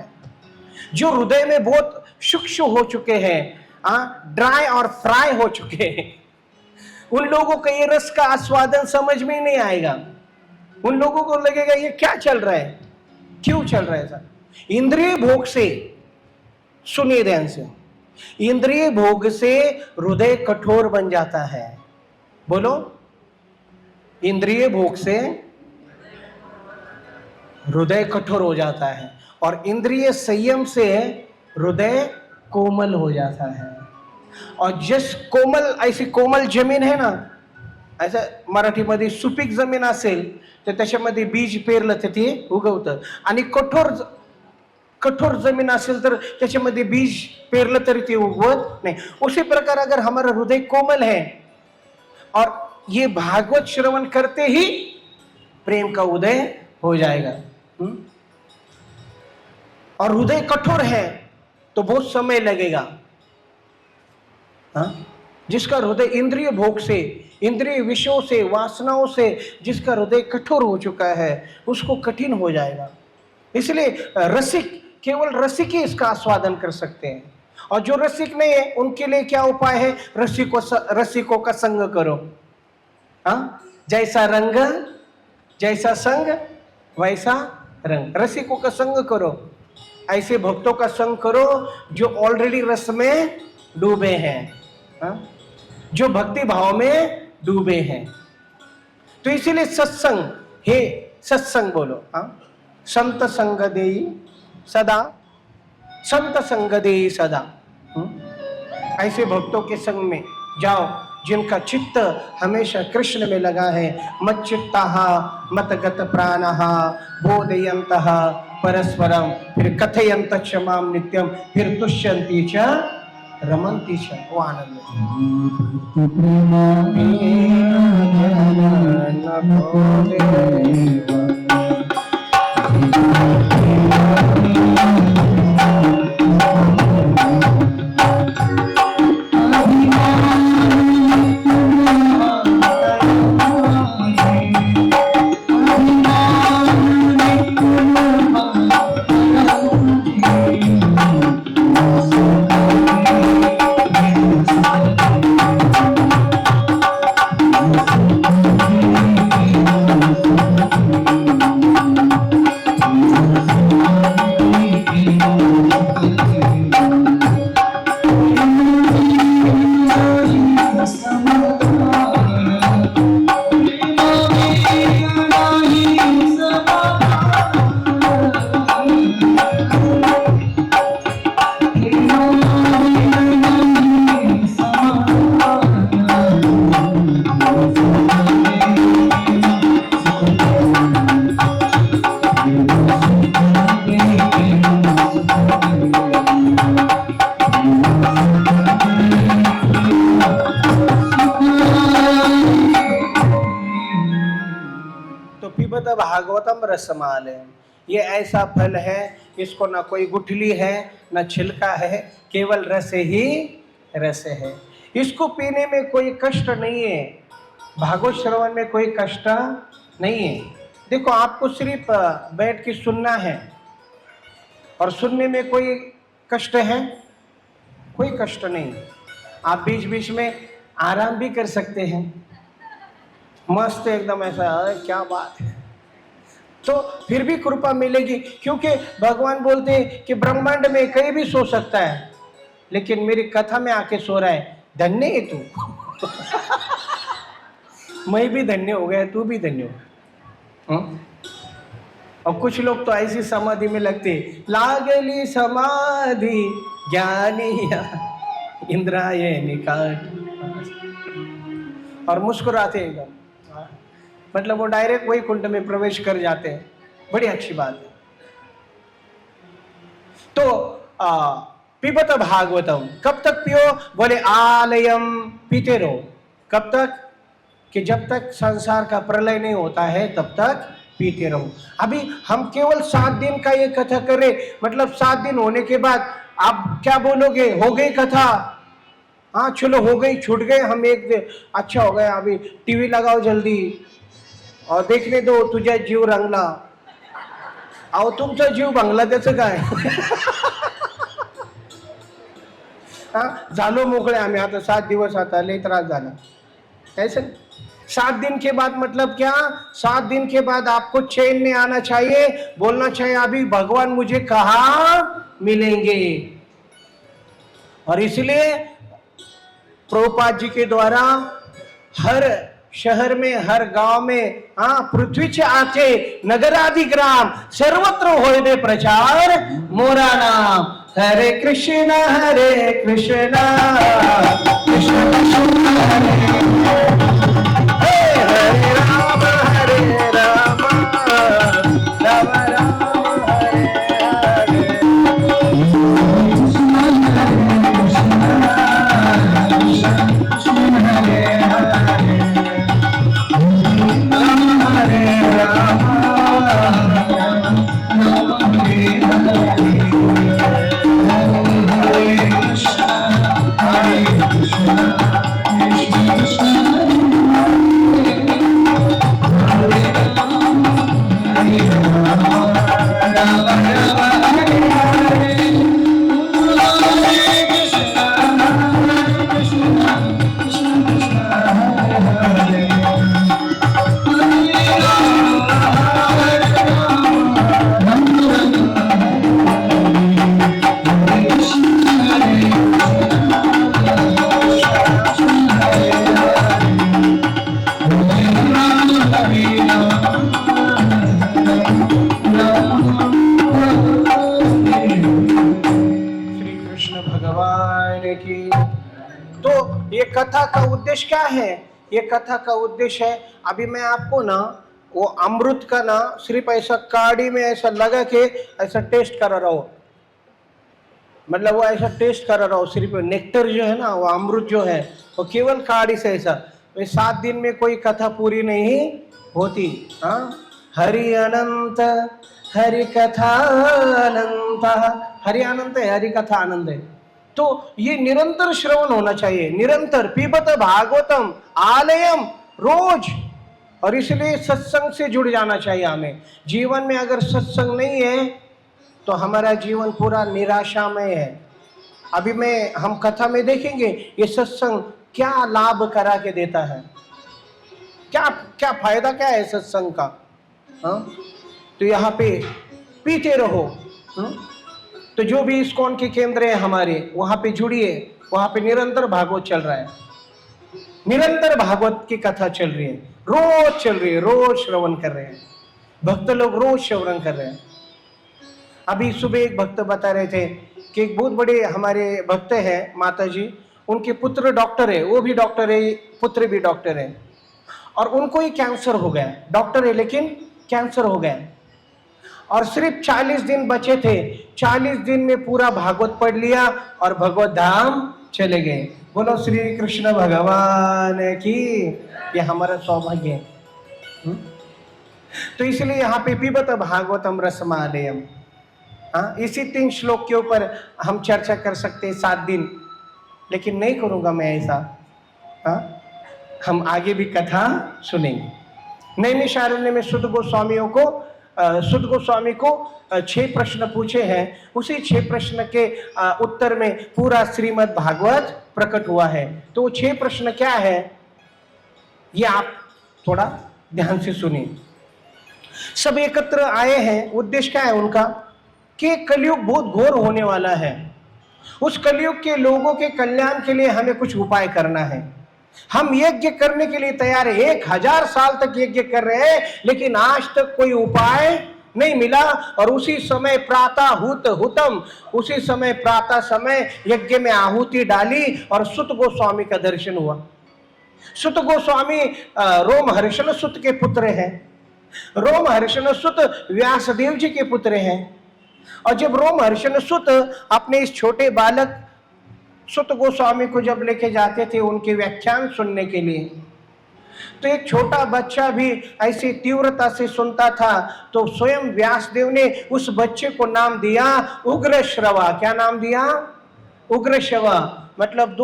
जो हृदय में बहुत सूक्ष्म हो चुके हैं, ड्राई और फ्राई हो चुके हैं, उन लोगों को ये रस का आस्वादन समझ में नहीं आएगा। उन लोगों को लगेगा ये क्या चल रहा है, क्यों चल रहा है सर। इंद्रिय भोग से, सुनिए ध्यान से, इंद्रिय भोग से हृदय कठोर बन जाता है। बोलो, इंद्रिय भोग से हृदय कठोर हो जाता है और इंद्रिय संयम से हृदय कोमल हो जाता है। और जिस कोमल, ऐसी कोमल जमीन है ना, ऐसा मराठीमध्ये सुपीक जमीन असेल तर त्याच्यामध्ये बीज पेरलं तर ते उगवतं, आणि कठोर जमीन असेल तर त्याच्यामध्ये बीज पेरलं तरी ते उगवत नहीं। उसी प्रकार अगर हमारा हृदय कोमल है और ये भागवत श्रवण करते ही प्रेम का उदय हो जाएगा। और हृदय कठोर है तो बहुत समय लगेगा। जिसका हृदय इंद्रिय भोग से, इंद्रिय विषयों से, वासनाओं से जिसका हृदय कठोर हो चुका है उसको कठिन हो जाएगा। इसलिए रसिक, केवल रसिक ही इसका आस्वादन कर सकते हैं। और जो रसिक नहीं है उनके लिए क्या उपाय है, रसिकों का संग करो। जैसा रंग जैसा संग वैसा रंग, रसिकों का संग करो, ऐसे भक्तों का संग करो जो ऑलरेडी रस में डूबे हैं, जो भक्ति भाव में डूबे हैं। तो इसीलिए सत्संग, हे सत्संग बोलो, संत संग देई सदा, संत संग देई सदा। ऐसे भक्तों के संग में जाओ जिनका चित्त हमेशा कृष्ण में लगा है। मच्चित्ताः मतगत प्राणः बोधयन्तः परस्परम, फिर कथयन्त च माम नित्यम, फिर तुष्यन्ति च रमन्ति च। वो आनंद भागवतम रसमालय, ये ऐसा फल है इसको ना कोई गुठली है ना छिलका है, केवल रस ही रस है। इसको पीने में कोई कष्ट नहीं है, भागवत श्रवण में कोई कष्ट नहीं है। देखो, आपको सिर्फ बैठ के सुनना है और सुनने में कोई कष्ट है, कोई कष्ट नहीं। आप बीच बीच में आराम भी कर सकते हैं। मस्त एकदम ऐसा, क्या बात है। तो फिर भी कृपा मिलेगी, क्योंकि भगवान बोलते हैं कि ब्रह्मांड में कहीं भी सो सकता है, लेकिन मेरी कथा में आके सो रहा है, धन्य है तू। मैं भी धन्य हो गया, तू भी धन्य हो। और कुछ लोग तो ऐसी समाधि में लगते, लागली समाधि ज्ञानिया इंद्रायणी निकाट, और मुस्कुराते एकदम, मतलब वो डायरेक्ट वही कुंड में प्रवेश कर जाते हैं। बड़ी अच्छी बात है। तो पिबत भागवतम, कब तक पियो? बोले आलयम, पीते रहो। कब तक? कि जब तक संसार का प्रलय नहीं होता है तब तक पीते रहो। अभी हम केवल 7 दिन का ये कथा करें, मतलब 7 दिन होने के बाद आप क्या बोलोगे? हो गई कथा, हाँ चलो हो गई, छूट गए हम, एक अच्छा हो गया, अभी टीवी लगाओ जल्दी और देखने दो तुझे जीव रंगला। अहो तुमचा जीव भंगला त्याचं काय? झालो मोकळे आम्ही, आता 7 दिवस, आता लय त्रास झाला। ऐसे 7 दिन के बाद मतलब क्या? 7 दिन के बाद आपको चैन नहीं आना चाहिए, बोलना चाहिए अभी भगवान मुझे कहाँ मिलेंगे। और इसलिए प्रभुपाद जी के द्वारा हर शहर में, हर गांव में, पृथ्वीचे आचे नगराधिग्राम सर्वत्र होय दे प्रचार मोरा नाम। हरे कृष्णा कृष्ण कृष्ण हरे हरे राम राम राम हरे हरे। कथा का उद्देश्य क्या है? ये कथा का उद्देश्य है, अभी मैं आपको ना वो अमृत का ना सिर्फ ऐसा काड़ी में ऐसा लगा के ऐसा टेस्ट करा रहा हूं, मतलब वो ऐसा टेस्ट करा रहा हूं। सिर्फ नेक्टर जो है ना, वो अमृत जो है वो केवल काड़ी से ऐसा, 7 दिन में कोई कथा पूरी नहीं होती। हरि अनंत हरि कथा अनंत, हरि अनंत है, हरि कथा आनंद है। तो ये निरंतर श्रवण होना चाहिए, निरंतर। पिबत भागवतम आलयम, रोज। और इसलिए सत्संग से जुड़ जाना चाहिए हमें। जीवन में अगर सत्संग नहीं है तो हमारा जीवन पूरा निराशामय है। अभी हम कथा में देखेंगे ये सत्संग क्या लाभ करा के देता है, क्या क्या फायदा क्या है सत्संग का। तो यहाँ पे पीते रहो। तो जो भी इस्कॉन के केंद्र है हमारे, वहां पे जुड़िए, वहां पे निरंतर भागवत चल रहा है, निरंतर भागवत की कथा चल रही है, रोज चल रही है, रोज श्रवण कर रहे हैं भक्त लोग, रोज श्रवण कर रहे हैं। अभी सुबह एक भक्त बता रहे थे कि एक बहुत बड़े हमारे भक्त हैं माता जी, उनके पुत्र डॉक्टर है, वो भी डॉक्टर है, पुत्र भी डॉक्टर है, और उनको ही कैंसर हो गया। डॉक्टर है लेकिन कैंसर हो गया, और सिर्फ 40 दिन बचे थे। 40 दिन में पूरा भागवत पढ़ लिया और भगवत धाम चले गए। बोलो श्री कृष्ण भगवान की, ये हमारा सौभाग्य है। तो इसलिए यहाँ पे पिबत भागवतम रसमालयम, इसी 3 श्लोक के ऊपर हम चर्चा कर सकते हैं 7 दिन, लेकिन नहीं करूंगा मैं ऐसा। हम आगे भी कथा सुनेंगे। नैमिषारण्य में सुध गोस्वामी को 6 प्रश्न पूछे हैं, उसी 6 प्रश्न के उत्तर में पूरा श्रीमद् भागवत प्रकट हुआ है। तो वो 6 प्रश्न क्या है ये आप थोड़ा ध्यान से सुनिए। सब एकत्र आए हैं, उद्देश्य क्या है उनका कि कलयुग बहुत घोर होने वाला है। उस कलयुग के लोगों के कल्याण के लिए हमें कुछ उपाय करना है। हम यज्ञ करने के लिए तैयार है, 1000 साल तक यज्ञ कर रहे हैं, लेकिन आज तक कोई उपाय नहीं मिला। और उसी समय प्रातः हुतम, उसी समय प्रातः समय यज्ञ में आहुति डाली और सुत गोस्वामी का दर्शन हुआ। सुत गोस्वामी रोमहर्षण सुत के पुत्र हैं। रोमहर्षण सुत व्यासदेव जी के पुत्र हैं। और जब रोमहर्षण सुत अपने इस छोटे बालक सुत गोस्वामी को जब लेके जाते थे उनके व्याख्यान सुनने के लिए, तो एक छोटा बच्चा भी ऐसी तीव्रता से सुनता था। तो स्वयं व्यासदेव ने उस बच्चे को नाम दिया उग्र श्रवा। क्या नाम दिया? उग्र श्रवा, मतलब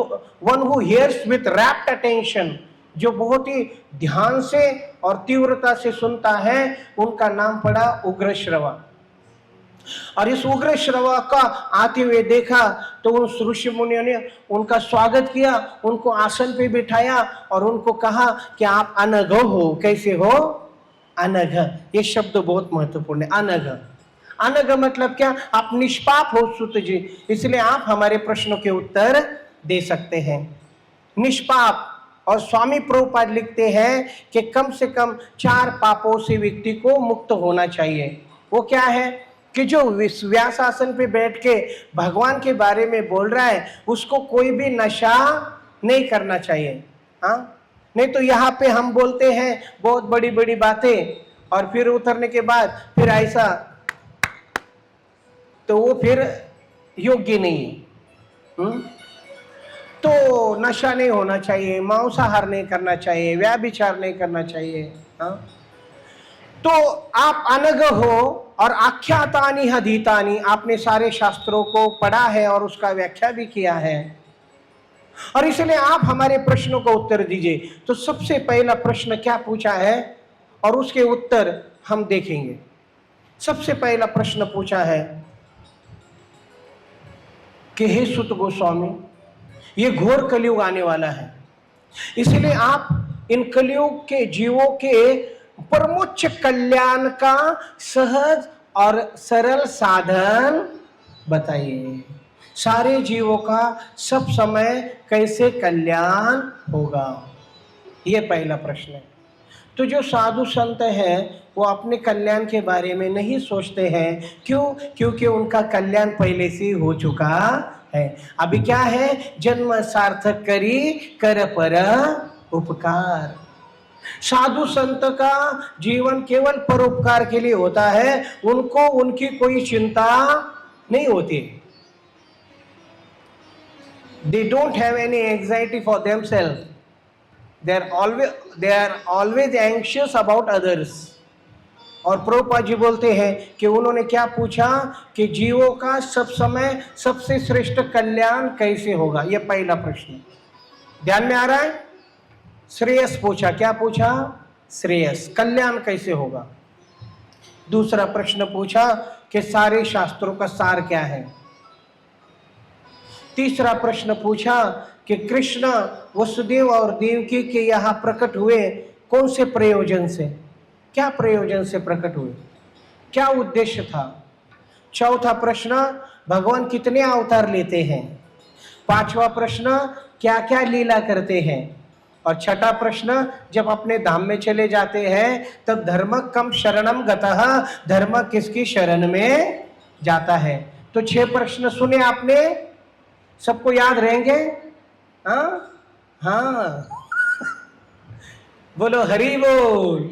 one who hears with rapt attention, जो बहुत ही ध्यान से और तीव्रता से सुनता है, उनका नाम पड़ा उग्र श्रवा। और इस उग्र श्रवा का आते हुए देखा तो उन ऋषि मुनियों ने उनका स्वागत किया, उनको आसन पे बिठाया और उनको कहा कि आप अनघ हो। कैसे हो? अनघ। ये शब्द बहुत महत्वपूर्ण है, अनघ। अनघ मतलब क्या? आप निष्पाप हो सुत जी, इसलिए आप हमारे प्रश्नों के उत्तर दे सकते हैं। निष्पाप। और स्वामी प्रभुपाद लिखते हैं कि कम से कम 4 पापों से व्यक्ति को मुक्त होना चाहिए। वो क्या है कि जो व्यासासन पे बैठ के भगवान के बारे में बोल रहा है उसको कोई भी नशा नहीं करना चाहिए। हाँ, नहीं तो यहाँ पे हम बोलते हैं बहुत बड़ी बड़ी बातें और फिर उतरने के बाद फिर ऐसा, तो वो फिर योग्य नहीं है। तो नशा नहीं होना चाहिए, मांसाहार नहीं करना चाहिए, व्याभिचार नहीं करना चाहिए। हाँ, तो आप अनघ हो। और आख्यातानि हदीतानि, आपने सारे शास्त्रों को पढ़ा है और उसका व्याख्या भी किया है, और इसलिए आप हमारे प्रश्नों का उत्तर दीजिए। तो सबसे पहला प्रश्न क्या पूछा है और उसके उत्तर हम देखेंगे। सबसे पहला प्रश्न पूछा है कि हे सुत गोस्वामी, ये घोर कलयुग आने वाला है, इसलिए आप इन कलयुग के जीवों के परमोच्च कल्याण का सहज और सरल साधन बताइए। सारे जीवों का सब समय कैसे कल्याण होगा, ये पहला प्रश्न है। तो जो साधु संत हैं वो अपने कल्याण के बारे में नहीं सोचते हैं। क्यों? क्योंकि उनका कल्याण पहले से हो चुका है। अभी क्या है? जन्म सार्थक करी कर पर उपकार। साधु संत का जीवन केवल परोपकार के लिए होता है, उनको उनकी कोई चिंता नहीं होती। They don't have any anxiety for themselves. They are always anxious about others. और प्रभुपाद जी बोलते हैं कि उन्होंने क्या पूछा कि जीवों का सब समय सबसे श्रेष्ठ कल्याण कैसे होगा। यह पहला प्रश्न ध्यान में आ रहा है। श्रेयस पूछा। क्या पूछा? श्रेयस, कल्याण कैसे होगा। दूसरा प्रश्न पूछा कि सारे शास्त्रों का सार क्या है। तीसरा प्रश्न पूछा कि कृष्ण वसुदेव और देवकी के यहाँ प्रकट हुए कौन से प्रयोजन से, क्या प्रयोजन से प्रकट हुए, क्या उद्देश्य था। चौथा प्रश्न भगवान कितने अवतार लेते हैं। पांचवा प्रश्न क्या क्या लीला करते हैं। और छठा प्रश्न जब अपने धाम में चले जाते हैं तब धर्म कम शरणम गतः, धर्म किसकी शरण में जाता है। तो 6 प्रश्न सुने आपने, सबको याद रहेंगे। हाँ हाँ बोलो हरि बोल।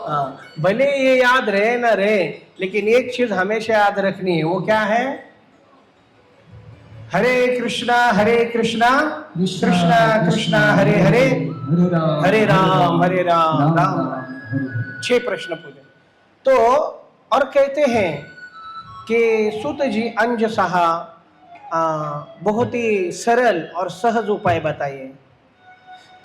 हाँ, भले ये याद रहे ना रहे, लेकिन एक चीज हमेशा याद रखनी है। वो क्या है? हरे कृष्णा कृष्णा कृष्णा हरे हरे, हरे राम राम राम। 6 प्रश्न पूछे। तो और कहते हैं कि सूत जी अंजसहा बहुत ही सरल और सहज उपाय बताइए।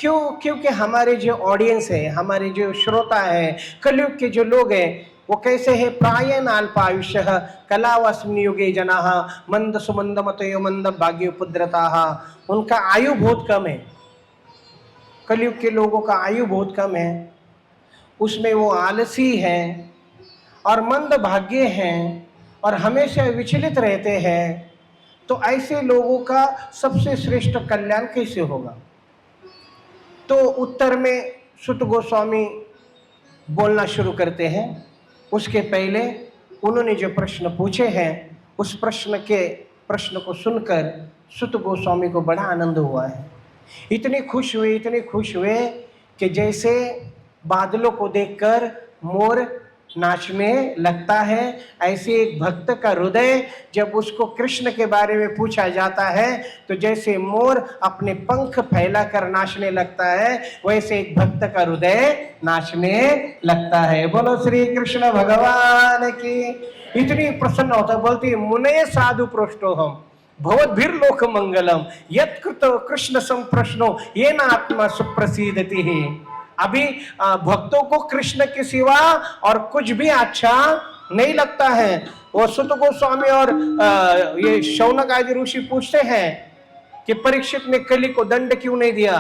क्यों? क्योंकि हमारे जो ऑडियंस है, हमारे जो श्रोता है, कलयुग के जो लोग हैं, वो कैसे है? प्रायन अल्पायुष्य कलावस्मिन युगे जनाः मंद सुमंद मतयो मंद भाग्य उपद्रताः। उनका आयु बहुत कम है, कलयुग के लोगों का आयु बहुत कम है। उसमें वो आलसी हैं और मंदभाग्य हैं और हमेशा विचलित रहते हैं, तो ऐसे लोगों का सबसे श्रेष्ठ कल्याण कैसे होगा? तो उत्तर में सुत गोस्वामी बोलना शुरू करते हैं। उसके पहले उन्होंने जो प्रश्न पूछे हैं उस प्रश्न को सुनकर सुत गोस्वामी को बड़ा आनंद हुआ है। इतने खुश हुए कि जैसे बादलों को देखकर मोर नाचने लगता है, ऐसे एक भक्त का हृदय जब उसको कृष्ण के बारे में पूछा जाता है तो जैसे मोर अपने पंख फैलाकर नाचने लगता है, वैसे एक भक्त का हृदय नाचने लगता है। बोलो श्री कृष्ण भगवान की। इतनी प्रसन्न होता, बोलती मुने साधु पृष्ठोहम भवद्भिर्लोक मंगलम यत्कृतो कृष्ण संप्रश्नो ये न आत्मा सुप्रसिद्धति है। अभी भक्तों को कृष्ण के सिवा और कुछ भी अच्छा नहीं लगता है। वो सुत गोस्वामी और ये शौनक आदि ऋषि पूछते हैं कि परीक्षित ने कली को दंड क्यों नहीं दिया,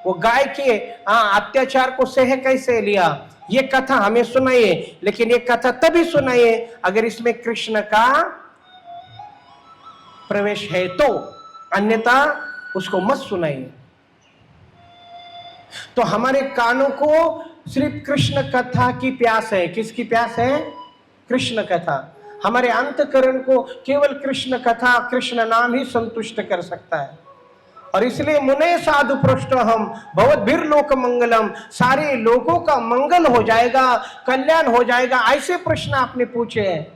वो गाय के अत्याचार को सह कैसे लिया, ये कथा हमें सुनाइए, लेकिन ये कथा तभी सुनाइए अगर इसमें कृष्ण का प्रवेश है तो, अन्यथा उसको मत सुनाइए। तो हमारे कानों को सिर्फ कृष्ण कथा की प्यास है। किसकी प्यास है? कृष्ण कथा। हमारे अंतकरण को केवल कृष्ण कथा, कृष्ण नाम ही संतुष्ट कर सकता है। और इसलिए मुने साधु पृष्ठोहम भवद्भिर्लोक मंगलम, सारे लोगों का मंगल हो जाएगा, कल्याण हो जाएगा, ऐसे प्रश्न आपने पूछे हैं।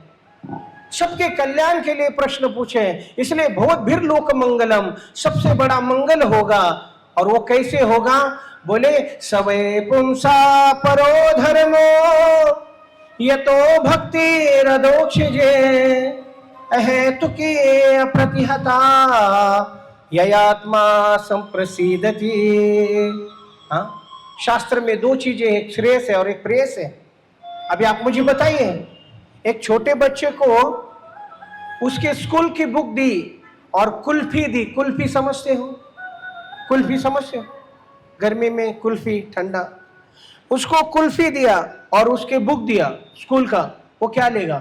सबके कल्याण के लिए प्रश्न पूछे, इसलिए भवद्भिर्लोक मंगलम, सबसे बड़ा मंगल होगा। और वो कैसे होगा? बोले सवे पुंसा परो धर्मो यतो भक्ति रदोक्षजे अहेतुकी अप्रतिहता ययात्मा संप्रसिद्धति। हाँ, शास्त्र में दो चीजें, एक श्रेयस है और एक प्रेयस है। अभी आप मुझे बताइए, एक छोटे बच्चे को उसके स्कूल की बुक दी और कुल्फी दी। कुल्फी समझते हो? कुल्फी समझते हो? गर्मी में कुल्फी, ठंडा। उसको कुल्फी दिया और उसके बुक दिया स्कूल का, वो क्या लेगा?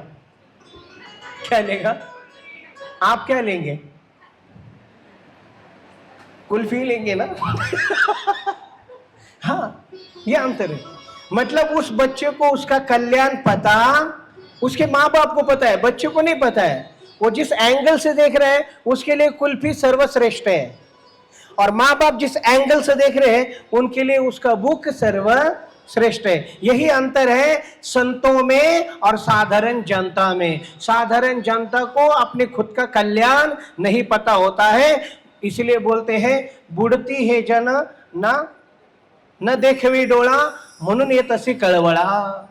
क्या लेगा? आप क्या लेंगे? कुल्फी लेंगे ना? हाँ, ये अंतर है। मतलब उस बच्चे को उसका कल्याण पता, उसके माँ बाप को पता है, बच्चे को नहीं पता है। वो जिस एंगल से देख रहे हैं उसके लिए कुल्फी सर्वश्रेष्ठ है, और माँ बाप जिस एंगल से देख रहे हैं उनके लिए उसका बुक सर्वश्रेष्ठ है। यही अंतर है संतों में और साधारण जनता में। साधारण जनता को अपने खुद का कल्याण नहीं पता होता है, इसलिए बोलते हैं बुडती है जन न देखवी डोळा म्हणून येत असी कळवळा।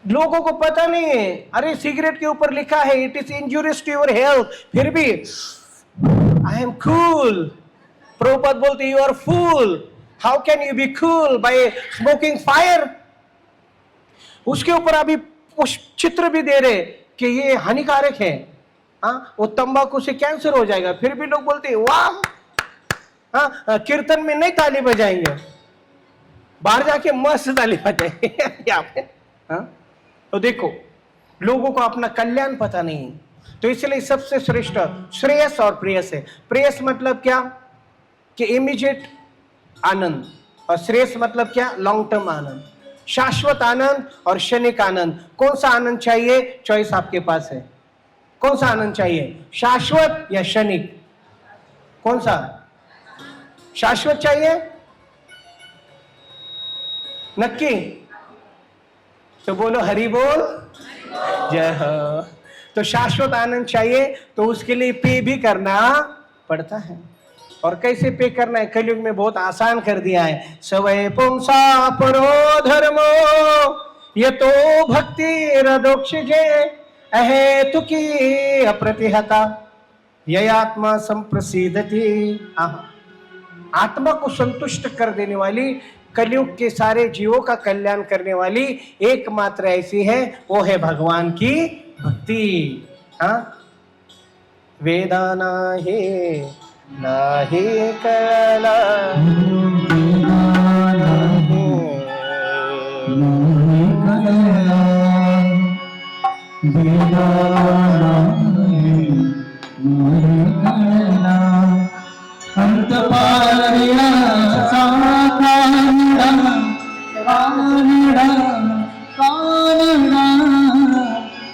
लोगों को पता नहीं है, अरे सिगरेट के ऊपर लिखा है it is injurious to your health, फिर भी I am cool. प्रभुपाद बोलते you are fool. How can you be cool by smoking fire? उसके ऊपर अभी उस चित्र भी दे रहे कि ये हानिकारक है, हाँ, वो तंबाकू से कैंसर हो जाएगा, फिर भी लोग बोलते वाह। हाँ, कीर्तन में नहीं ताली बजाएंगे, बाहर जाके मस्त ताली बजाएंगे यहाँ पे। हाँ, तो देखो लोगों को अपना कल्याण पता नहीं है, तो इसलिए सबसे श्रेष्ठ श्रेयस और प्रेयस है। प्रेयस मतलब क्या? कि इमीडिएट आनंद, और श्रेयस मतलब क्या? लॉन्ग टर्म आनंद, शाश्वत आनंद और क्षणिक आनंद। कौन सा आनंद चाहिए? चॉइस आपके पास है। कौन सा आनंद चाहिए, शाश्वत या क्षणिक? कौन सा? शाश्वत चाहिए? नक्की? तो बोलो हरि बोल, जय हो। तो शाश्वत आनंद चाहिए तो उसके लिए पे भी करना पड़ता है। और कैसे पे करना है? कलयुग में बहुत आसान कर दिया है। सवै पुंसा परो धर्मो ये तो भक्ति रदोक्षजे अहेतुकी अप्रतिहता ययात्मा संप्रसिद्धति। आत्मा को संतुष्ट कर देने वाली, कलयुग के सारे जीवों का कल्याण करने वाली एकमात्र ऐसी है, वो है भगवान की भक्ति। हाँ, वेदाना ही नाही कला माही कलया बेला माही कलया अंत पारिया साकानिड़ा कानिड़ा कानिड़ा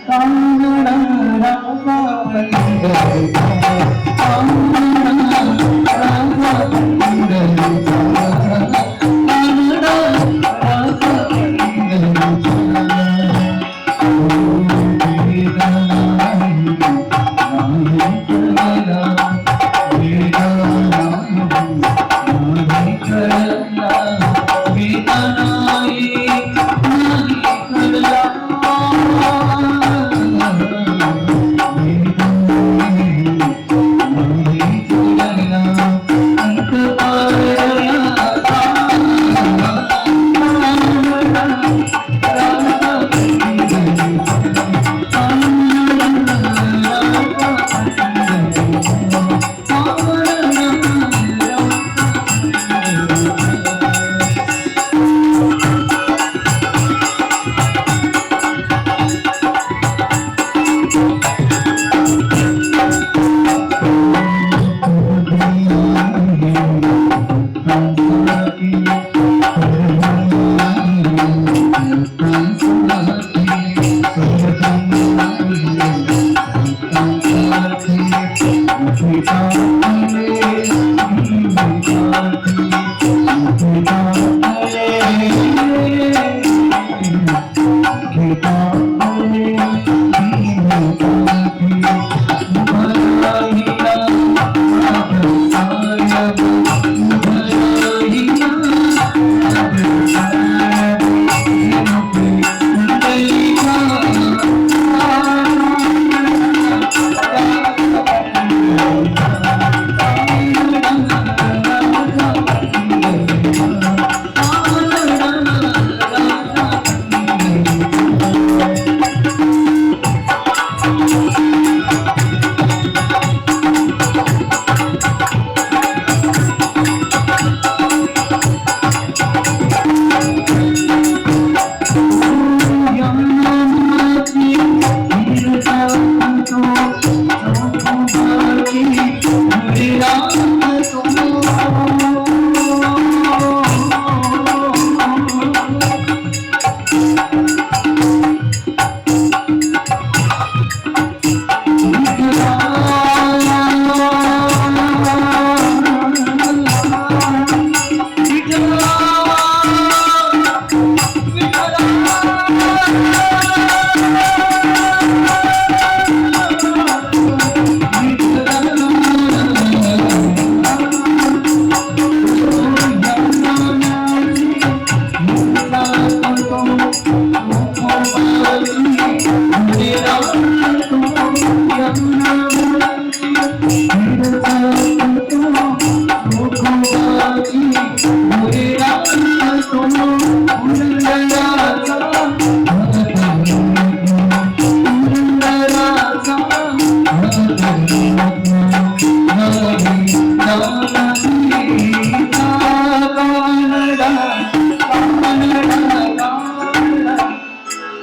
कानिड़ा रागा पंडिता कानिड़ा रागा पंडिता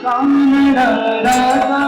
कानिड़ा रागा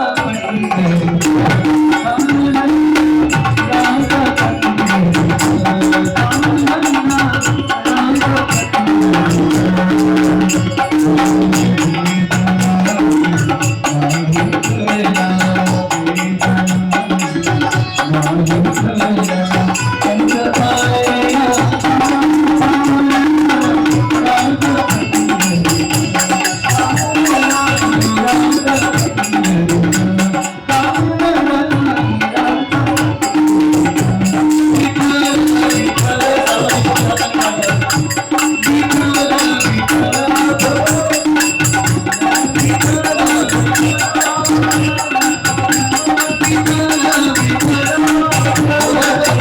Thank you.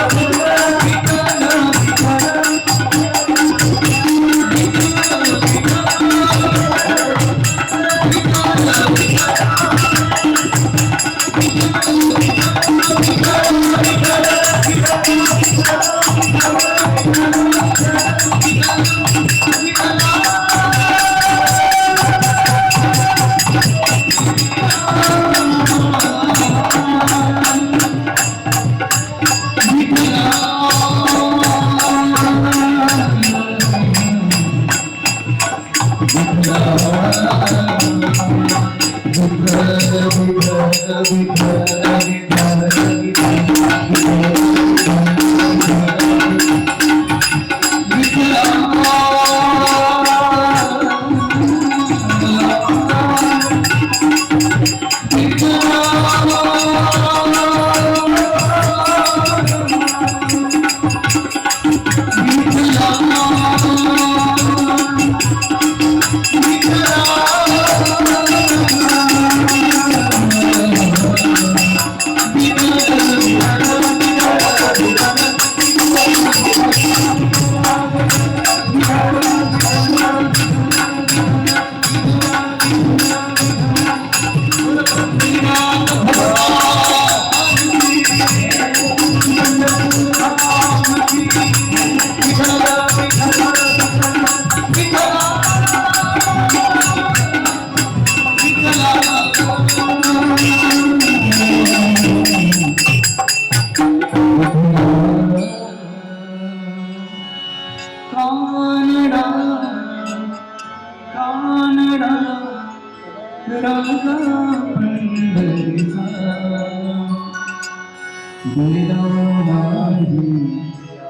गिरदारी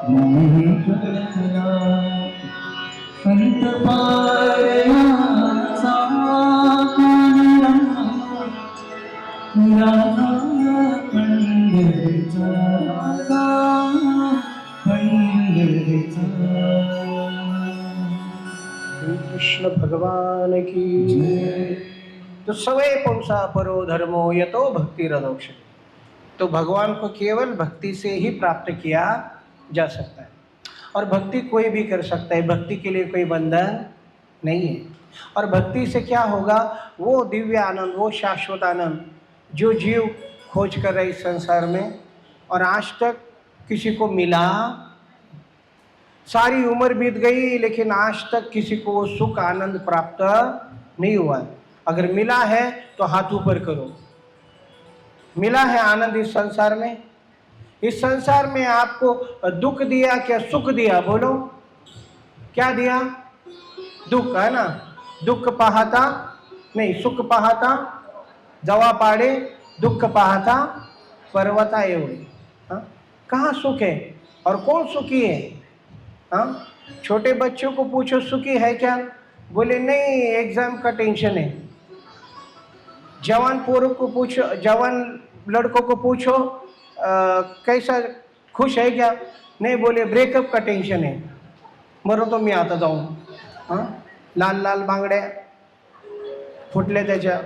नहीं करना संत पाया साकारा राधा पंडित कृष्ण भगवान की जय। तो सवै पुंसा परो धर्मो यतो भक्ति रदोक्ष। तो भगवान को केवल भक्ति से ही प्राप्त किया जा सकता है, और भक्ति कोई भी कर सकता है, भक्ति के लिए कोई बंधन नहीं है। और भक्ति से क्या होगा? वो दिव्य आनंद, वो शाश्वत आनंद जो जीव खोज कर रहे इस संसार में और आज तक किसी को मिला। सारी उम्र बीत गई लेकिन आज तक किसी को वो सुख आनंद प्राप्त नहीं हुआ। अगर मिला है तो हाथ ऊपर करो। मिला है आनंद इस संसार में? इस संसार में आपको दुख दिया क्या सुख दिया? बोलो, क्या दिया? दुख, है ना? दुख पाहता नहीं, सुख पाहता जवा पाड़े, दुख पाहता पर्वता एवढे। कहाँ सुख है और कौन सुखी है? हाँ, छोटे बच्चों को पूछो सुखी है क्या? बोले नहीं, एग्जाम का टेंशन है। जवान पुरुष को पूछो, जवान लड़कों को पूछो कैसा खुश है क्या? नहीं, बोले ब्रेकअप का टेंशन है। मरो तो मी आता जाऊं। हाँ, लाल लाल बांगड्या फुटले त्याच्या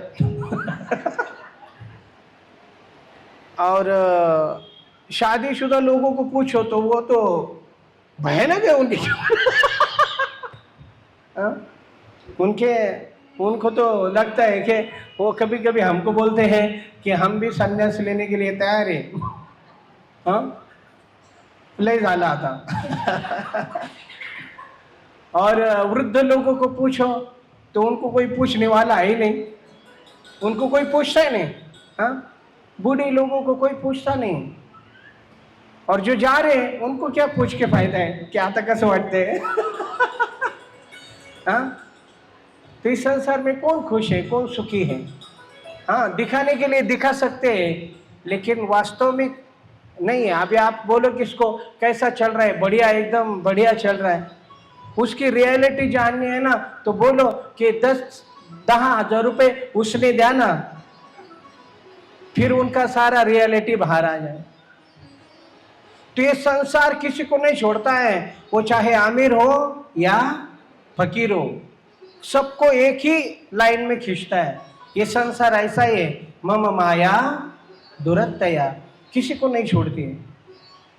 और शादीशुदा लोगों को पूछो तो वो तो भयानक है उनकी उनको तो लगता है कि वो कभी कभी हमको बोलते हैं कि हम भी संन्यास लेने के लिए तैयार है। हाँ, लय झाला आता और वृद्ध लोगों को पूछो तो उनको कोई पूछने वाला है ही नहीं, उनको कोई पूछता ही नहीं। हाँ, बूढ़े लोगों को कोई पूछता नहीं, और जो जा रहे हैं उनको क्या पूछ के फायदा है? क्या आता कसं वाटते हैं? हाँ, तो इस संसार में कौन खुश है, कौन सुखी है? हाँ, दिखाने के लिए दिखा सकते हैं लेकिन वास्तव में नहीं है। अभी आप बोलो किसको कैसा चल रहा है? बढ़िया, एकदम बढ़िया चल रहा है। उसकी रियलिटी जाननी है ना, तो बोलो कि 10,000 रुपये उसने दिया ना, फिर उनका सारा रियलिटी बाहर आ जाए। तो ये संसार किसी को नहीं छोड़ता है, वो चाहे अमीर हो या फकीर हो, सबको एक ही लाइन में खींचता है। ये संसार ऐसा ही है, मम माया दुरत्तया, किसी को नहीं छोड़ती है।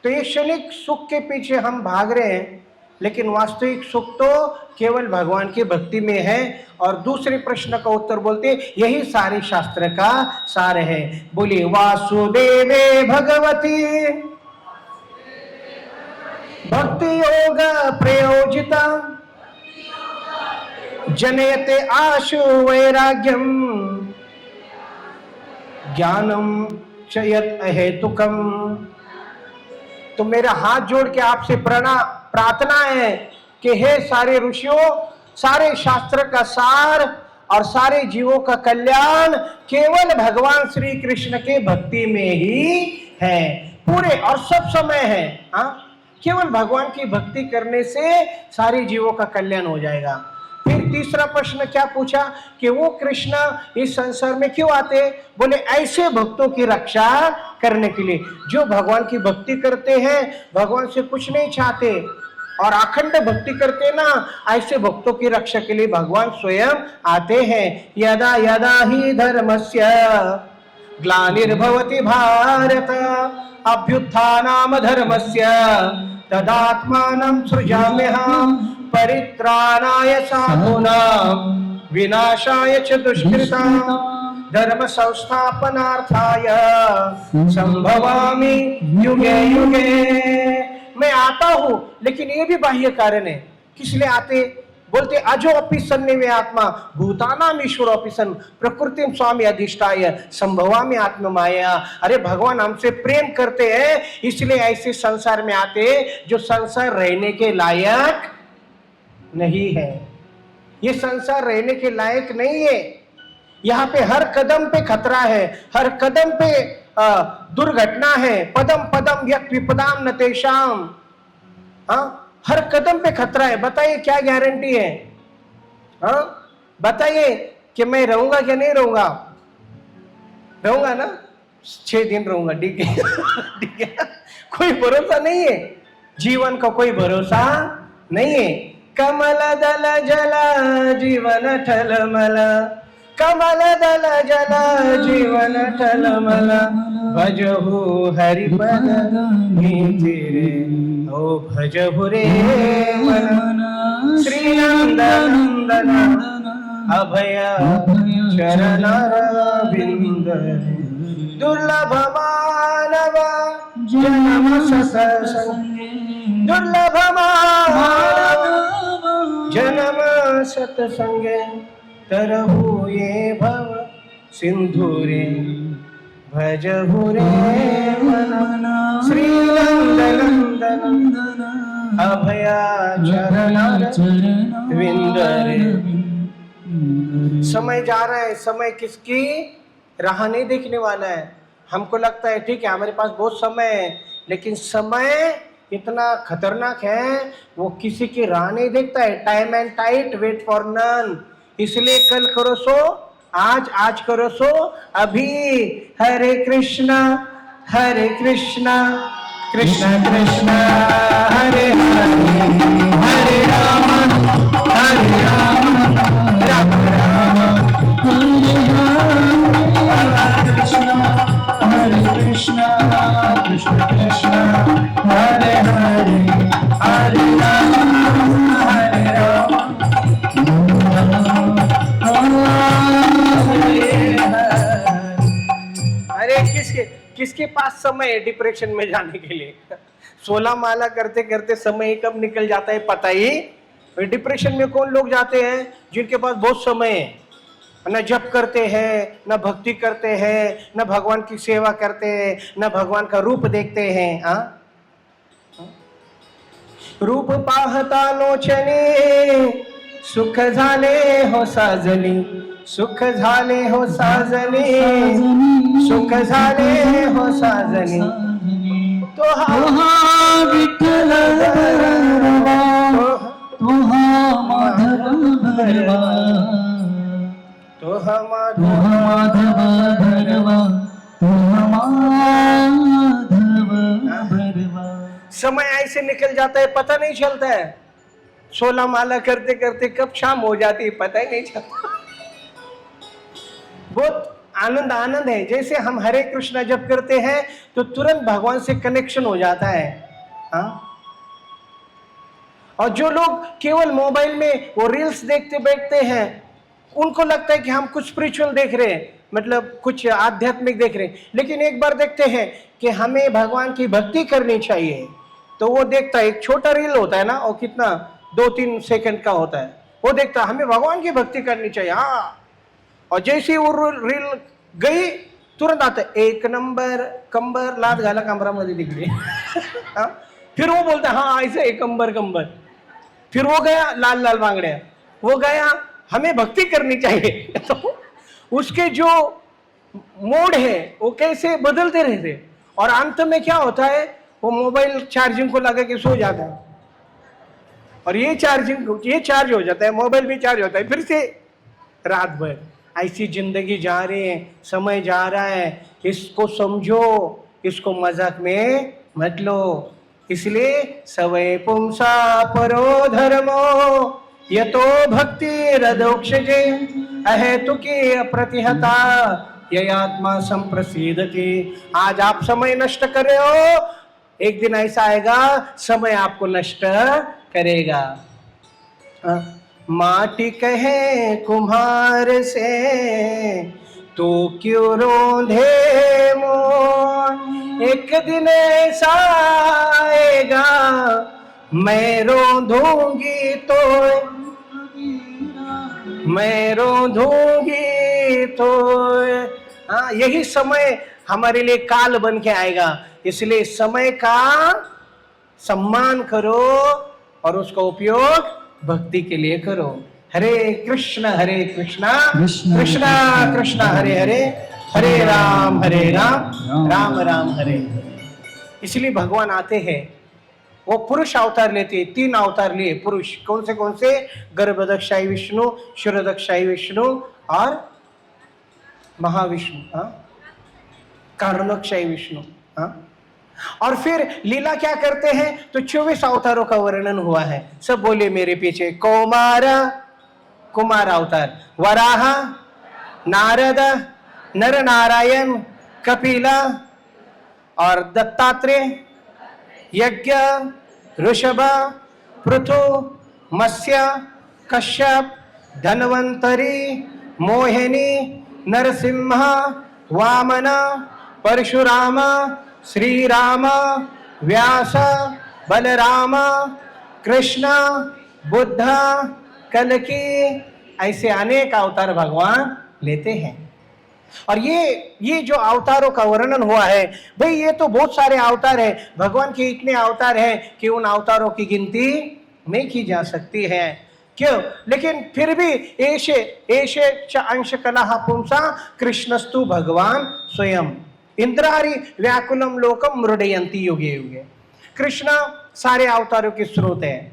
तो ये क्षणिक सुख के पीछे हम भाग रहे हैं, लेकिन वास्तविक सुख तो केवल भगवान की भक्ति में है। और दूसरे प्रश्न का उत्तर बोलते यही सारे शास्त्र का सार है। बोलिए वासुदेवे भगवती भक्ति योग प्रयोजिता जनयते आशु वैराग्यम ज्ञानम चयत अहेतुकम। तो मेरा हाथ जोड़ के आपसे प्रार्थना है कि हे सारे ऋषियों, सारे शास्त्र का सार और सारे जीवों का कल्याण केवल भगवान श्री कृष्ण के भक्ति में ही है, पूरे और सब समय है। हाँ, केवल भगवान की भक्ति करने से सारे जीवों का कल्याण हो जाएगा। फिर तीसरा प्रश्न क्या पूछा कि वो कृष्ण इस संसार में क्यों आते? बोले ऐसे भक्तों की रक्षा करने के लिए जो भगवान की भक्ति करते हैं, भगवान से कुछ नहीं चाहते और अखंड भक्ति करते ना, ऐसे भक्तों की रक्षा के लिए भगवान स्वयं आते हैं। यदा यदा ही धर्मस्य ग्लानिर्भवति भारत अभ्युत्थानाम धर्मस्य तदात्मानं सृजाम्यहम् परित्राणाय साधूनां विनाशाय च दुष्कृतां धर्म संस्थापनार्थाय संभवामि युगे युगे। मैं आता हूं, लेकिन ये भी बाह्य कारण है। किस लिए आते? बोलते अजो अपि सन्निवे आत्मा भूतानाम ईश्वर अपि सन प्रकृतिम स्वामी अधिष्ठाय संभवामि आत्म माया। अरे भगवान हमसे प्रेम करते हैं, इसलिए ऐसे संसार में आते जो संसार रहने के लायक नहीं है। ये संसार रहने के लायक नहीं है। यहाँ पे हर कदम पे खतरा है, हर कदम पे दुर्घटना है। पदम पदम यत् विपदाम न तेषाम। हर कदम पे खतरा है। बताइए क्या गारंटी है? बताइए कि मैं रहूंगा कि नहीं रहूंगा? रहूंगा ना? 6 दिन रहूंगा, ठीक है। ठीक है, कोई भरोसा नहीं है, जीवन का कोई भरोसा नहीं है। कमल दल जल जीवन ठलमल, कमल दल जल जीवन ठलमल, भजहु हरिपद नीति रे, ओ भजहु रे मन। श्री नंदन अभय चरणारविंद, दुर्लभ मानव जन्म सत्संगे, दुर्लभ मानव जन्म सत्संगे, तरहु ये भव सिंधुरे, भजहु रे मन। श्री नंदन अभय चरणारविंद रे। समय जा रहा है, समय किसकी राह नहीं देखने वाला है। हमको लगता है ठीक है हमारे पास बहुत समय है, लेकिन समय इतना खतरनाक है, वो किसी की राह नहीं देखता है। Time and tide wait for none. इसलिए कल करो सो आज, आज करो सो अभी। हरे कृष्णा कृष्णा कृष्णा हरे हरे, हरे राम राम राम हरे हरे, हरे कृष्णा कृष्णा कृष्णा हरे हरे, हरे राम हरे राम। अरे किसके पास समय है डिप्रेशन में जाने के लिए? 16 माला करते करते समय कब निकल जाता है पता ही। डिप्रेशन में कौन लोग जाते हैं? जिनके पास बहुत समय है, न जप करते हैं, न भक्ति करते हैं, न भगवान की सेवा करते हैं, न भगवान का रूप देखते हैं। रूप पाहता लोचने, सुख झाले हो साजनी, सुख झाले हो साजनी, सुख झाले हो साजनी, तो हा विठ्ठल भरवा, तो हा माधव भरवा, तो हा माधव भरवा, तो हा माधव भरवा। समय ऐसे निकल जाता है पता नहीं चलता है। 16 माला करते करते कब शाम हो जाती है पता ही नहीं चलता। बहुत आनंद है। जैसे हम हरे कृष्णा जप करते हैं तो तुरंत भगवान से कनेक्शन हो जाता है। और जो लोग केवल मोबाइल में वो रील्स देखते बैठते हैं, उनको लगता है कि हम कुछ स्पिरिचुअल देख रहे हैं, मतलब कुछ आध्यात्मिक देख रहे हैं। लेकिन एक बार देखते हैं कि हमें भगवान की भक्ति करनी चाहिए, तो वो देखता है, एक छोटा रील होता है ना, और कितना 2-3 सेकंड का होता है, वो देखता है हमें भगवान की भक्ति करनी चाहिए। और जैसे वो रील गई तुरंत आता है, एक नंबर कंबर लात घाला कमरामध्ये तिकडे। फिर वो बोलता है हाँ ऐसे एक कंबर। फिर वो गया लाल लाल बांगड़िया, वो गया हमें भक्ति करनी चाहिए। तो उसके जो मोड है वो कैसे बदलते रहते, और अंत में क्या होता है, वो मोबाइल चार्जिंग को लगा के सो जाता है, और ये चार्ज हो जाता है, मोबाइल भी चार्ज होता है, फिर से रात भर। ऐसी जिंदगी जा रही है, समय जा रहा है, इसको समझो, इसको मजाक में मत लो। इसलिए सवै पुंसा परो धर्मो यतो भक्ति रदोक्षजे, अहेतुकी अप्रतिहता ययात्मा संप्रसीदति। आज आप समय नष्ट कर रहे हो, एक दिन ऐसा आएगा समय आपको नष्ट करेगा। माटी कहे कुम्हार से तू क्यों रोंधे मोर, एक दिन ऐसा आएगा मैं रोंधूंगी तो, मैं रोंधूंगी तो। यही समय हमारे लिए काल बन के आएगा। इसलिए समय का सम्मान करो और उसका उपयोग भक्ति के लिए करो। हरे कृष्णा कृष्णा कृष्णा हरे हरे, हरे राम राम राम हरे। इसलिए भगवान आते हैं, वो पुरुष अवतार लेते हैं। 3 अवतार लिए पुरुष। कौन से? गर्भदक्षाई विष्णु, शिरोदक्षाई विष्णु और महाविष्णु, कारणक्षाई विष्णु। और फिर लीला क्या करते हैं? तो 24 अवतारों का वर्णन हुआ है। सब बोले मेरे पीछे। कुमार अवतार, वराह, नारद, नर नारायण, कपिला और दत्तात्रेय, यज्ञ, ऋषभ, पृथु, मत्स्य, कश्यप, धन्वंतरी, मोहिनी, नरसिंह, वामन, परशुराम, श्री राम, व्यास, बलराम, कृष्ण, बुद्ध, कल्कि, ऐसे अनेक अवतार भगवान लेते हैं। और ये जो अवतारों का वर्णन हुआ है, भाई ये तो बहुत सारे अवतार है। भगवान के इतने अवतार हैं कि उन अवतारों की गिनती नहीं की जा सकती है। क्यों? लेकिन फिर भी ऐसे च अंश कलह पुंसा कृष्णस्तु भगवान स्वयं इंद्रारी व्याकुलम लोकम मृडयंती युगे युगे। कृष्ण सारे अवतारों के स्रोत है।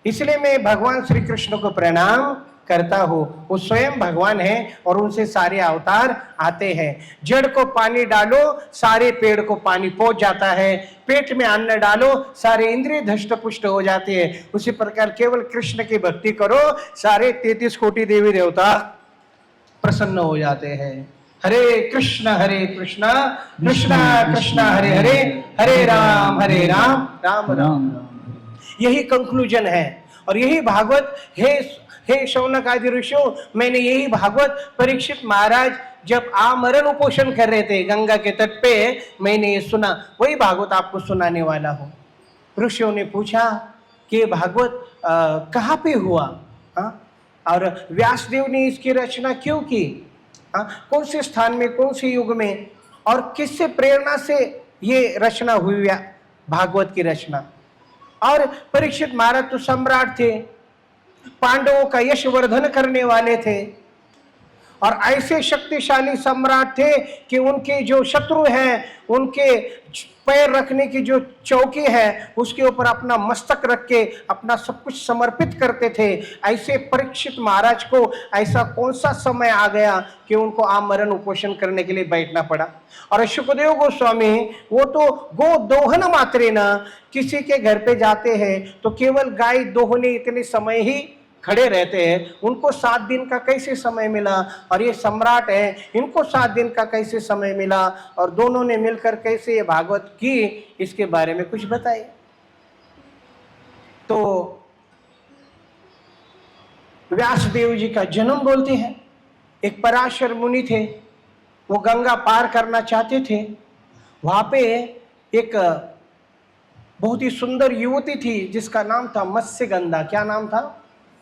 इसलिए मैं भगवान श्री कृष्ण को प्रणाम करता हूँ। वो स्वयं भगवान है और उनसे सारे अवतार आते हैं। जड़ को पानी डालो, सारे पेड़ को पानी पहुंच जाता है। पेट में अन्न डालो, सारे इंद्रिय धष्ट पुष्ट हो जाते हैं। उसी प्रकार केवल कृष्ण की भक्ति करो, सारे 33 कोटि देवी देवता प्रसन्न हो जाते हैं। हरे कृष्ण कृष्ण कृष्ण हरे हरे, हरे राम राम राम राम। यही कंक्लूजन है और यही भागवत है। हे शौनक आदि ऋषियों, मैंने यही भागवत परीक्षित महाराज जब आमरण उपोषण कर रहे थे गंगा के तट पे, मैंने ये सुना। वही भागवत आपको सुनाने वाला हूँ। ऋषियों ने पूछा कि भागवत कहाँ पे हुआ, और व्यासदेव ने इसकी रचना क्यों की, कौन से स्थान में, कौन से युग में, और किससे प्रेरणा से ये रचना हुई भागवत की रचना। और परीक्षित महाराज तो सम्राट थे, पांडवों का यश वर्धन करने वाले थे और ऐसे शक्तिशाली सम्राट थे कि उनके जो शत्रु हैं, उनके पैर रखने की जो चौकी है उसके ऊपर अपना मस्तक रख के अपना सब कुछ समर्पित करते थे। ऐसे परीक्षित महाराज को ऐसा कौन सा समय आ गया कि उनको आमरण उपोषण करने के लिए बैठना पड़ा। और सुखदेव गोस्वामी वो तो गो दोहन मात्रे न, किसी के घर पे जाते हैं तो केवल गाय दोहने इतने समय ही खड़े रहते हैं। उनको 7 दिन का कैसे समय मिला, और ये सम्राट है, इनको 7 दिन का कैसे समय मिला, और दोनों ने मिलकर कैसे ये भागवत की, इसके बारे में कुछ बताइए। तो व्यासदेव जी का जन्म बोलते हैं। एक पराशर मुनि थे, वो गंगा पार करना चाहते थे। वहां पे एक बहुत ही सुंदर युवती थी जिसका नाम था मत्स्यगंधा। क्या नाम था?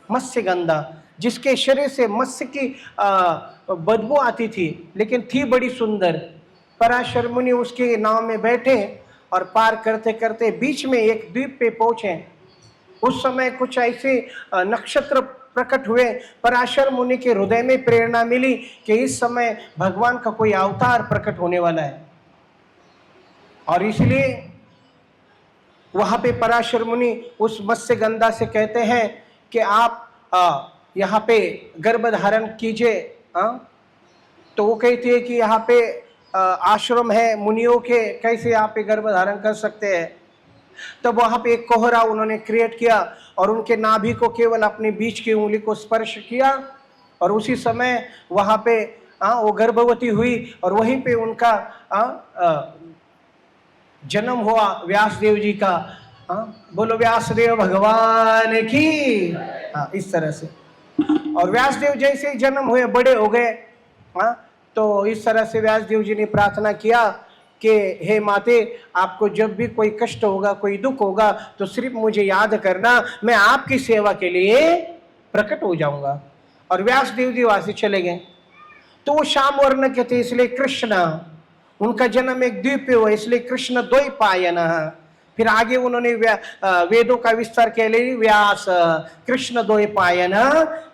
मत्स्यगंधा, जिसके शरीर से मत्स्य की बदबू आती थी, लेकिन थी बड़ी सुंदर। पराशर मुनि उसके नाव में बैठे और पार करते करते बीच में एक द्वीप पे पहुंचे। उस समय कुछ ऐसे नक्षत्र प्रकट हुए। पराशर मुनि के हृदय में प्रेरणा मिली कि इस समय भगवान का कोई अवतार प्रकट होने वाला है, और इसलिए वहां पे पराशर मुनि उस मत्स्यगंधा से कहते हैं कि आप यहाँ पे गर्भ धारण कीजिए। तो वो कहती है कि यहाँ पे आश्रम है मुनियों के, कैसे यहाँ पे गर्भ धारण कर सकते हैं। तब वहाँ पे एक कोहरा उन्होंने क्रिएट किया और उनके नाभि को केवल अपने बीच की उंगली को स्पर्श किया, और उसी समय वहाँ पे वो गर्भवती हुई और वहीं पे उनका जन्म हुआ व्यासदेव जी का। बोलो व्यासदेव भगवान की। इस तरह से, और व्यासदेव जैसे ही जन्म हुए, बड़े हो गए, तो इस तरह से व्यासदेव जी ने प्रार्थना किया कि हे माते, आपको जब भी कोई कष्ट होगा, कोई दुख होगा, तो सिर्फ मुझे याद करना, मैं आपकी सेवा के लिए प्रकट हो जाऊंगा। और व्यासदेव जी वहां से चले गए। तो वो श्याम वर्ण के थे, इसलिए कृष्ण, उनका जन्म एक द्वीप पे हुआ, इसलिए कृष्ण द्वैपायन। फिर आगे उन्होंने वेदों का विस्तार के लिए व्यास, कृष्ण द्वैपायन,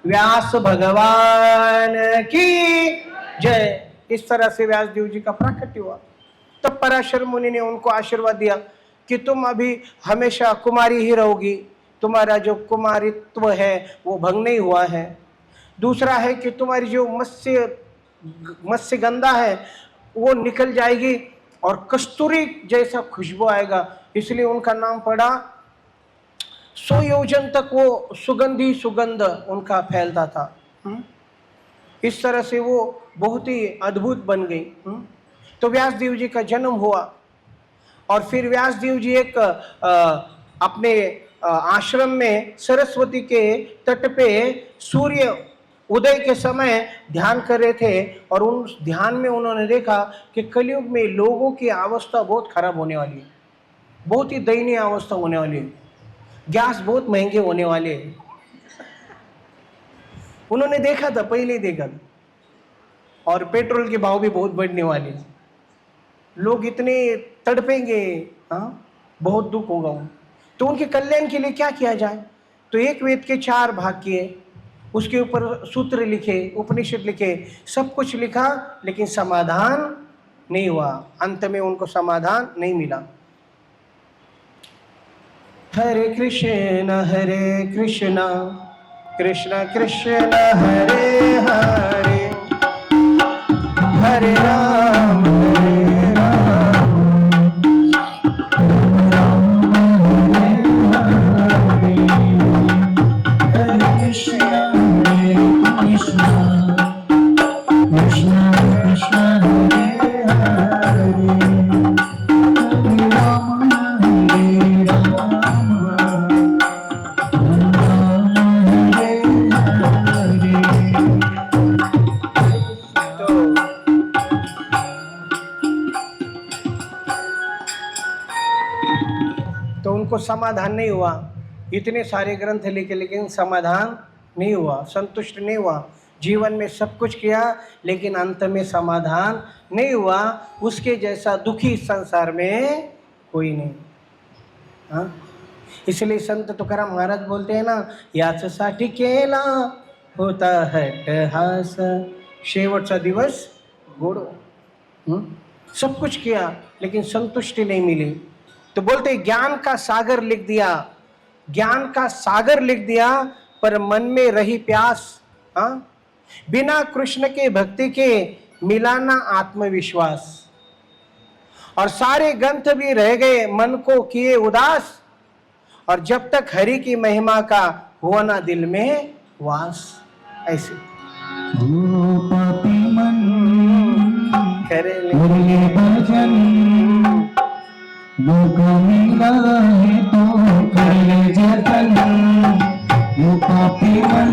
व्यास भगवान की जय। इस तरह से व्यासदेव जी का प्राकट्य हुआ। तब पराशर मुनि ने उनको आशीर्वाद दिया कि तुम अभी हमेशा कुमारी ही रहोगी, तुम्हारा जो कुमारित्व है वो भंग नहीं हुआ है। दूसरा है कि तुम्हारी जो मत्स्य गंधा है वो निकल जाएगी और कस्तूरी जैसा खुशबू आएगा, इसलिए उनका नाम पड़ा। 100 योजन तक वो सुगंध उनका फैलता था। इस तरह से वो बहुत ही अद्भुत बन गई। तो व्यासदेव जी का जन्म हुआ और फिर व्यासदेव जी एक अपने आश्रम में सरस्वती के तट पे सूर्य उदय के समय ध्यान कर रहे थे और उन ध्यान में उन्होंने देखा कि कलयुग में लोगों की अवस्था बहुत खराब होने वाली है, बहुत ही दयनीय अवस्था होने वाली है, गैस बहुत महंगे होने वाले हैं। उन्होंने देखा था, पहले ही देखा था, और पेट्रोल के भाव भी बहुत बढ़ने वाले, लोग इतने तड़पेंगे, हाँ बहुत दुख होगा। तो उनके कल्याण के लिए क्या किया जाए? तो एक वेद के 4 भाग किए, उसके ऊपर सूत्र लिखे, उपनिषद लिखे, सब कुछ लिखा, लेकिन समाधान नहीं हुआ। अंत में उनको समाधान नहीं मिला। हरे कृष्ण कृष्ण कृष्ण हरे हरे, हरे राम समाधान नहीं हुआ। इतने सारे ग्रंथ लिखे लेकिन समाधान नहीं हुआ, संतुष्ट नहीं हुआ। जीवन में सब कुछ किया लेकिन अंत में समाधान नहीं हुआ। उसके जैसा दुखी संसार में कोई नहीं। हाँ, इसलिए संत तुकाराम महाराज बोलते हैं ना, याच्यासाठी केला होता हट्टहास, शेवटचा दिवस गोडो। सब कुछ किया लेकिन संतुष्टि नहीं मिली। तो बोलते ज्ञान का सागर लिख दिया, ज्ञान का सागर लिख दिया, पर मन में रही प्यास। हाँ, बिना कृष्ण के भक्ति के मिला ना आत्मविश्वास, और सारे ग्रंथ भी रह गए मन को किए उदास, और जब तक हरि की महिमा का हुआ ना दिल में वास। ऐसे पापी मन करे भजन, मौका मिला है तो कर ले जतन। वो पापी मन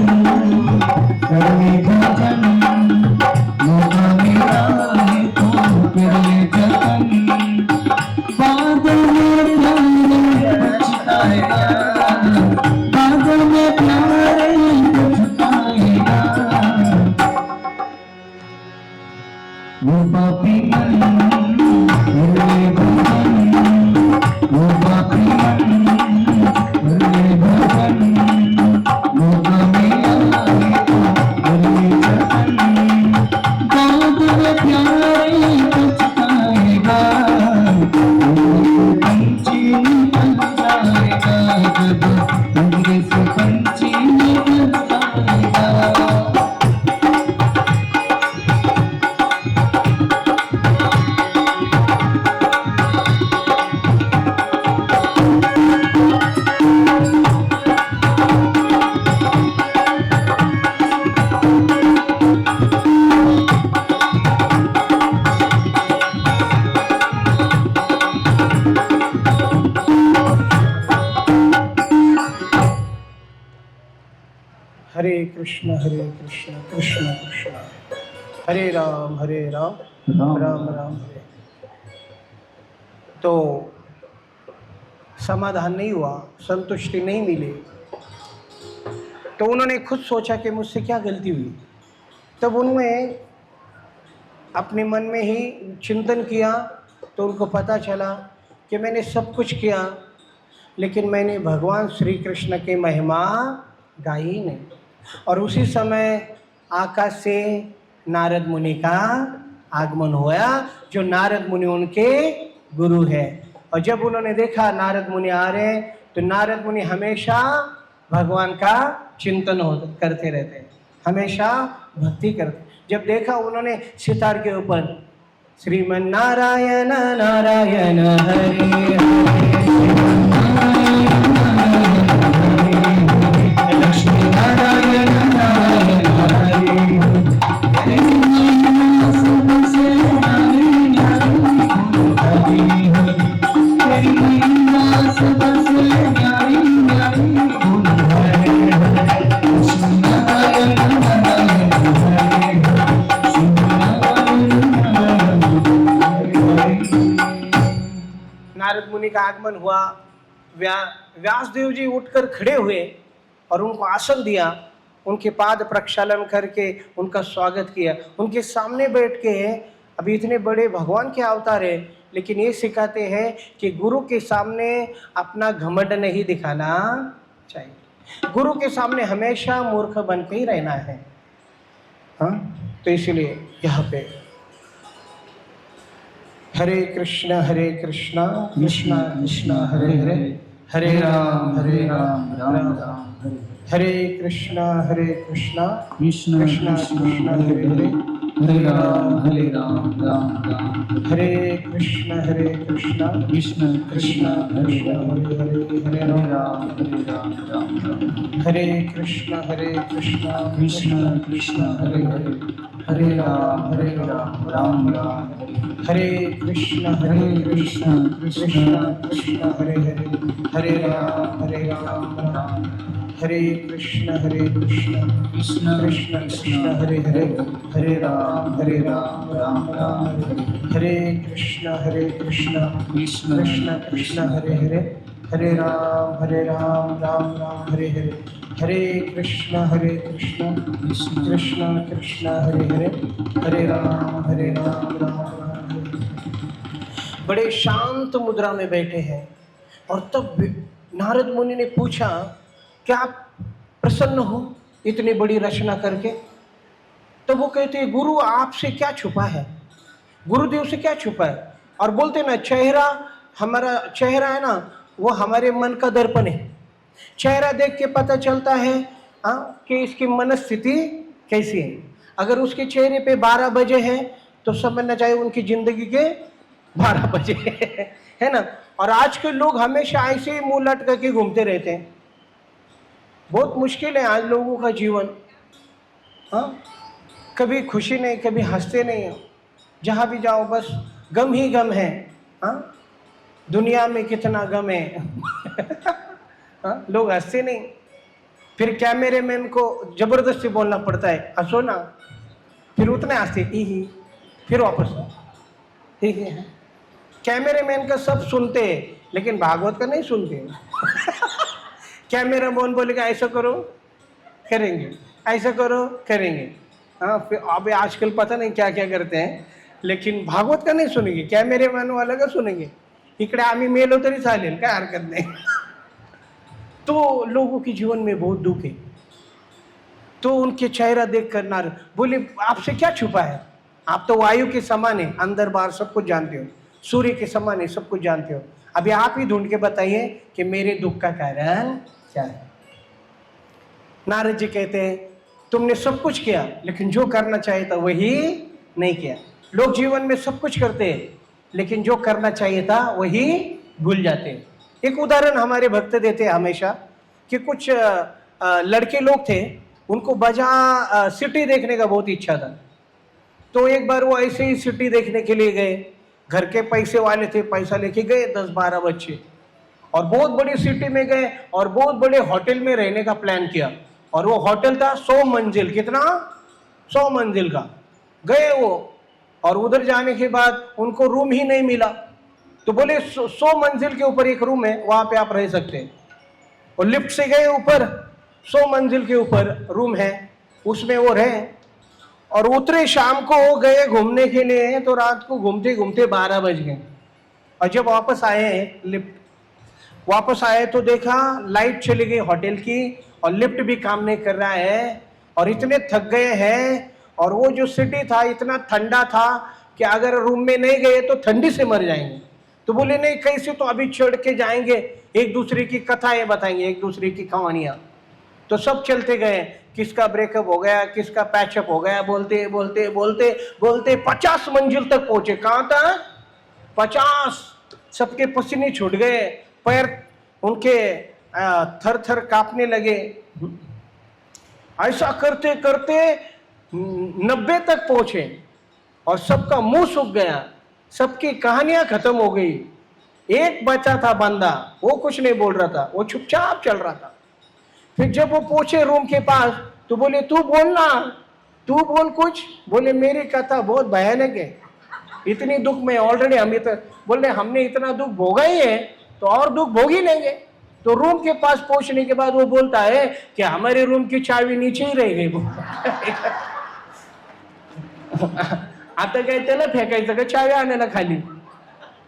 कर ले भजन, मौका मिला है तो कर ले जतन। बादल में प्यारे पछताएगा, बादल में प्यारे पछताएगा। वो पापी मन कर ले भजन, वो पापी मन कर ले भजन, मौका मिला है तो कर ले जतन। बादल प्यारे पछताएगा, पंछी निकल जाएगा, जब पंजे से पंछी निकल जाएगा। हरे कृष्ण कृष्ण कृष्ण हरे राम राम राम हरे। तो समाधान नहीं हुआ, संतुष्टि नहीं मिली। तो उन्होंने खुद सोचा कि मुझसे क्या गलती हुई। तब उन्होंने अपने मन में ही चिंतन किया, तो उनको पता चला कि मैंने सब कुछ किया लेकिन मैंने भगवान श्री कृष्ण की महिमा गाई ही नहीं। और उसी समय आकाश से नारद मुनि का आगमन हुआ, जो नारद मुनि उनके गुरु है। और जब उन्होंने देखा नारद मुनि आ रहे हैं, तो नारद मुनि हमेशा भगवान का चिंतन करते रहते हैं, हमेशा भक्ति करते। जब देखा उन्होंने सितार के ऊपर श्रीमन नारायण नारायण हरे हरे, लक्ष्मी नारायण नारायण नारद मुनि का आगमन हुआ। व्यासदेव जी उठकर खड़े हुए और उनको आसन दिया, उनके पाद प्रक्षालन करके उनका स्वागत किया। उनके सामने बैठ के, अभी इतने बड़े भगवान के अवतार है, लेकिन ये सिखाते हैं कि गुरु के सामने अपना घमंड नहीं दिखाना चाहिए, गुरु के सामने हमेशा मूर्ख बन के ही रहना है। हाँ, तो इसलिए यहाँ पे हरे कृष्णा कृष्णा कृष्णा हरे हरे, हरे राम राम राम हरे कृष्णा कृष्णा कृष्ण कृष्णा हरे हरे, हरे राम राम राम हरे कृष्णा कृष्णा कृष्ण कृष्णा हरे हरे, हरे राम राम राम हरे कृष्णा कृष्णा कृष्ण हरे हरे, हरे राम राम राम हरे कृष्णा कृष्णा कृष्णा हरे हरे, हरे राम राम हरे कृष्णा कृष्णा कृष्णा हरे हरे, हरे राम राम हरे कृष्णा कृष्णा कृष्णा हरे हरे, हरे राम राम हरे हरे, हरे कृष्णा कृष्णा कृष्णा हरे हरे, हरे राम राम। बड़े शांत मुद्रा में बैठे हैं। और तब नारद मुनि ने पूछा, क्या आप प्रसन्न हो इतनी बड़ी रचना करके? तो वो कहते हैं, गुरु आपसे क्या छुपा है, गुरुदेव से क्या छुपा है? और बोलते ना, चेहरा, हमारा चेहरा है ना, वो हमारे मन का दर्पण है। चेहरा देख के पता चलता है कि इसकी मनस्थिति कैसी है। अगर उसके चेहरे पे 12 बजे है तो समझना चाहिए उनकी जिंदगी के 12 बजे है ना। और आज के लोग हमेशा ऐसे ही मुंह लटका के घूमते रहते हैं। बहुत मुश्किल है आज लोगों का जीवन। हाँ, कभी खुशी नहीं, कभी हंसते नहीं हो, जहाँ भी जाओ बस गम ही गम है। हाँ, दुनिया में कितना गम है हाँ, लोग हंसते नहीं, फिर कैमरेमैन को जबरदस्ती बोलना पड़ता है, हंसो ना, फिर उतने हंसते ही, फिर वापस ठीक है। कैमरेमैन का सब सुनते हैं लेकिन भागवत का नहीं सुनते कैमरामैन बोलेगा ऐसा करो करेंगे, ऐसा करो करेंगे। हाँ, फिर अब आजकल पता नहीं क्या क्या करते हैं, लेकिन भागवत का नहीं सुनेंगे, कैमरेमैन वाला का सुनेंगे। इकडे आम्ही मेलो तरी चालेल, काय हरकत नाही तो लोगों के जीवन में बहुत दुख है। तो उनके चेहरा देख कर नारद बोले, आपसे क्या छुपा है? आप तो वायु के समान है, अंदर बाहर सब कुछ जानते हो, सूर्य के समान है, सब कुछ जानते हो। अभी आप ही ढूंढ के बताइए कि मेरे दुख का कारण क्या है। नारद जी कहते हैं, तुमने सब कुछ किया लेकिन जो करना चाहिए था वही नहीं किया। लोग जीवन में सब कुछ करते हैं लेकिन जो करना चाहिए था वही भूल जाते हैं। एक उदाहरण हमारे भक्त देते हैं हमेशा कि कुछ लड़के लोग थे, उनको बजा सिटी देखने का बहुत इच्छा था। तो एक बार वो ऐसे ही सिटी देखने के लिए गए, घर के पैसे वाले थे, पैसा लेके गए 10-12 बच्चे, और बहुत बड़ी सिटी में गए और बहुत बड़े होटल में रहने का प्लान किया। और वो होटल था 100 मंजिल, कितना 100 मंजिल का। गए वो, और उधर जाने के बाद उनको रूम ही नहीं मिला। तो बोले 100 मंजिल के ऊपर एक रूम है, वहां पे आप रह सकते हैं। और लिफ्ट से गए ऊपर, 100 मंजिल के ऊपर रूम है, उसमें वो रहे। और उतरे शाम को गए घूमने के लिए, तो रात को घूमते घूमते 12 बज गए। और जब वापस आए, लिफ्ट वापस आए तो देखा लाइट चली गई होटल की और लिफ्ट भी काम नहीं कर रहा है। और इतने थक गए हैं, और वो जो सिटी था इतना ठंडा था कि अगर रूम में नहीं गए तो ठंडी से मर जाएंगे। तो बोले नहीं कैसे, तो अभी चढ़ के जाएंगे, एक दूसरे की कथाएं बताएंगे, एक दूसरे की कहानियां। तो सब चलते गए, किसका ब्रेकअप हो गया, किसका पैचअप हो गया, बोलते बोलते बोलते बोलते 50 मंजिल तक पहुंचे। कहां था? 50। सबके पसीने छूट गए, पैर उनके थर थर कांपने लगे। ऐसा करते करते 90 तक पहुंचे और सबका मुंह सूख गया, सबकी कहानियां खत्म हो गई। एक बचा था बंदा, वो कुछ नहीं बोल रहा था, वो चुपचाप चल रहा था। फिर जब वो पहुंचे रूम के पास तो बोले तू बोलना, तू बोल कुछ। बोले मेरी कथा बहुत भयानक है, इतनी दुख में ऑलरेडी हम बोले हमने इतना दुख भोगा ही है तो और दुख भोग ही लेंगे। तो रूम के पास पहुंचने के बाद वो बोलता है कि हमारे रूम की चाबी नीचे ही रह गई। आता काय त्याला फेकायचं का चावी आणायला खाली?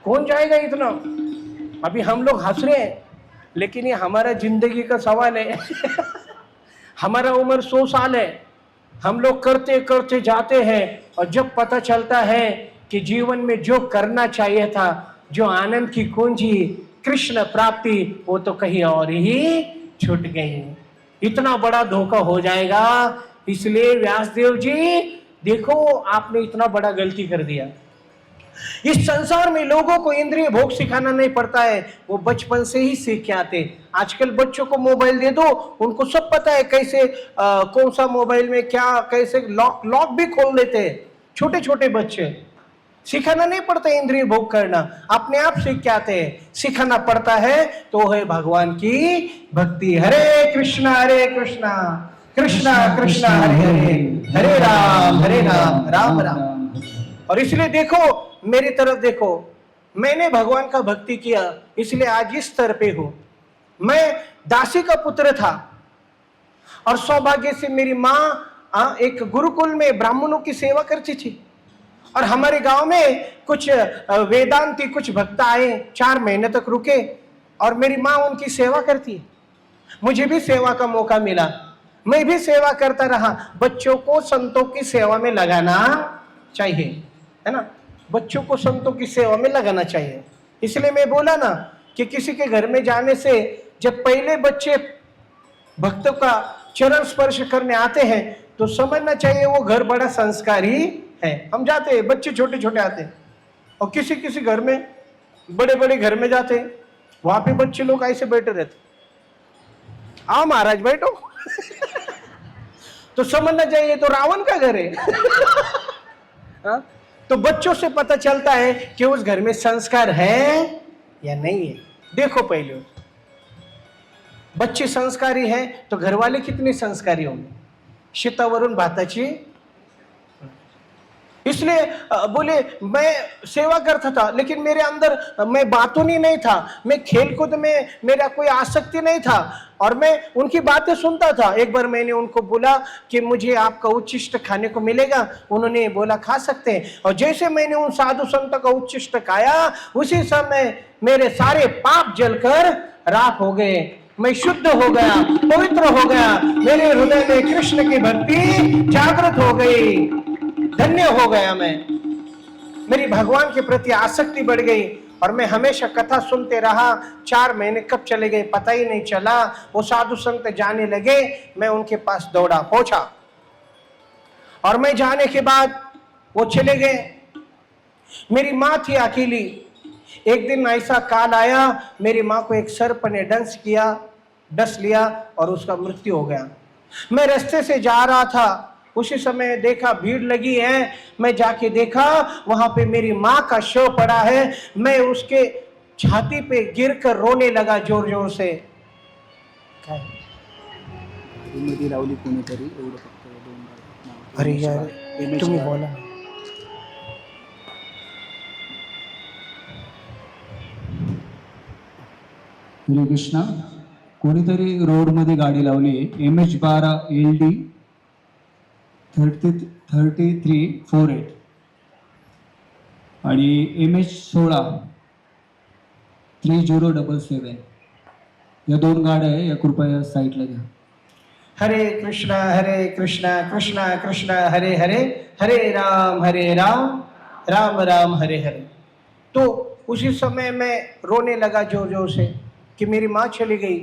कौन जाएगा इतना? अभी हम लोग हंस रहे हैं, लेकिन ये हमारा जिंदगी का सवाल है। हमारा उम्र 100 साल है, हम लोग करते करते जाते हैं और जब पता चलता है कि जीवन में जो करना चाहिए था, जो आनंद की कुंजी कृष्ण प्राप्ति, वो तो कहीं और ही छूट गई। इतना बड़ा धोखा हो जाएगा। इसलिए व्यासदेव जी देखो, आपने इतना बड़ा गलती कर दिया। इस संसार में लोगों को इंद्रिय भोग सिखाना नहीं पड़ता है, वो बचपन से ही सीख के आते। आजकल बच्चों को मोबाइल दे दो, उनको सब पता है कैसे कौन सा मोबाइल में क्या, कैसे लॉक भी खोल लेते हैं। छोटे छोटे बच्चे, सिखाना नहीं पड़ता इंद्रिय भोग करना, अपने आप सीख के आते हैं। सिखाना पड़ता है तो है भगवान की भक्ति। हरे कृष्णा कृष्णा कृष्णा हरे हरे, हरे राम राम राम। और इसलिए देखो, मेरी तरफ देखो, मैंने भगवान का भक्ति किया, इसलिए आज इस स्तर पे हूं। मैं दासी का पुत्र था और सौभाग्य से मेरी माँ एक गुरुकुल में ब्राह्मणों की सेवा करती थी। और हमारे गांव में कुछ वेदांती, कुछ भक्त आए, 4 महीने तक रुके और मेरी माँ उनकी सेवा करती है। मुझे भी सेवा का मौका मिला, मैं भी सेवा करता रहा। बच्चों को संतों की सेवा में लगाना चाहिए, है ना? बच्चों को संतों की सेवा में लगाना चाहिए। इसलिए मैं बोला ना कि किसी के घर में जाने से जब पहले बच्चे भक्तों का चरण स्पर्श करने आते हैं तो समझना चाहिए वो घर बड़ा संस्कारी है। हम जाते हैं, बच्चे छोटे छोटे आते हैं और किसी किसी घर में, बड़े बड़े घर में जाते हैं, वहां पे बच्चे लोग ऐसे बैठे रहते, आओ महाराज बैठो। तो समझना चाहिए तो रावण का घर है। हाँ? तो बच्चों से पता चलता है कि उस घर में संस्कार है या नहीं है। देखो पहले बच्चे संस्कारी हैं तो घर वाले कितने संस्कारी होंगे। शीतावरून भाताची, इसलिए बोले मैं सेवा करता था लेकिन मेरे अंदर मैं बातूनी नहीं था, मैं खेलकूद में मेरा कोई आसक्ति नहीं था और मैं उनकी बातें सुनता था। एक बार मैंने उनको बोला कि मुझे आपका उच्छिष्ट खाने को मिलेगा, उन्होंने बोला खा सकते हैं। और जैसे मैंने उन साधु संतों का उच्छिष्ट खाया, उसी समय मेरे सारे पाप जलकर राख हो गए, मैं शुद्ध हो गया, पवित्र हो गया, मेरे हृदय में कृष्ण की भक्ति जागृत हो गई, धन्य हो गया मैं, मेरी भगवान के प्रति आसक्ति बढ़ गई और मैं हमेशा कथा सुनते रहा। 4 महीने कब चले गए पता ही नहीं चला। वो साधु संत जाने लगे, मैं उनके पास दौड़ा पहुंचा और मैं जाने के बाद वो चले गए। मेरी माँ थी अकेली। एक दिन ऐसा काल आया, मेरी माँ को एक सर्प ने डस लिया और उसका मृत्यु हो गया। मैं रास्ते से जा रहा था, उसी समय देखा भीड़ लगी है, मैं जाके देखा वहां पे मेरी माँ का शव पड़ा है। मैं उसके छाती पे गिरकर रोने लगा जोर जोर से। अरे यार तुम्ही बोला। हरे कृष्णा, कोणीतरी रोड मध्ये गाडी लावली MH12 LD 3348 आणि MH16 3077 या 2 गाड्या आहे, या कृपया साईडला घ्या। हरे कृष्णा कृष्णा कृष्णा हरे हरे, हरे राम राम राम हरे हरे। तो उसी समय मैं रोने लगा जोर जोर से कि मेरी माँ चली गई।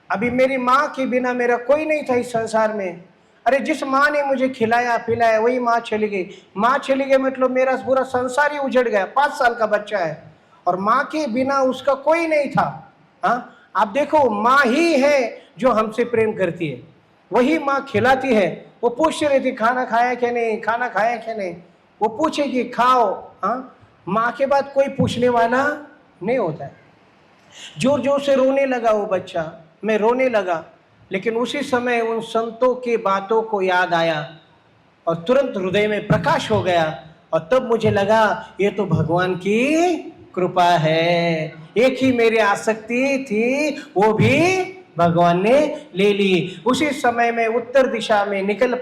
अभी मेरी माँ के बिना मेरा कोई नहीं था इस संसार में। अरे जिस माँ ने मुझे खिलाया पिलाया वही माँ चली गई। माँ चली गई मतलब मेरा पूरा संसार ही उजड़ गया। 5 साल का बच्चा है और माँ के बिना उसका कोई नहीं था। हाँ, आप देखो, माँ ही है जो हमसे प्रेम करती है, वही माँ खिलाती है। वो पूछ रही थी खाना खाया क्या नहीं, खाना खाया क्या नहीं, वो पूछेगी खाओ। हाँ, माँ के बाद कोई पूछने वाला नहीं होता है। जोर जोर से रोने लगा वो बच्चा, मैं रोने लगा। लेकिन उसी समय उन संतों की बातों को याद आया और तुरंत हृदय में प्रकाश हो गया। और तब मुझे लगा ये तो भगवान की कृपा है। एक ही मेरी आसक्ति थी, वो भी भगवान ने ले ली। उसी समय में उत्तर दिशा में निकल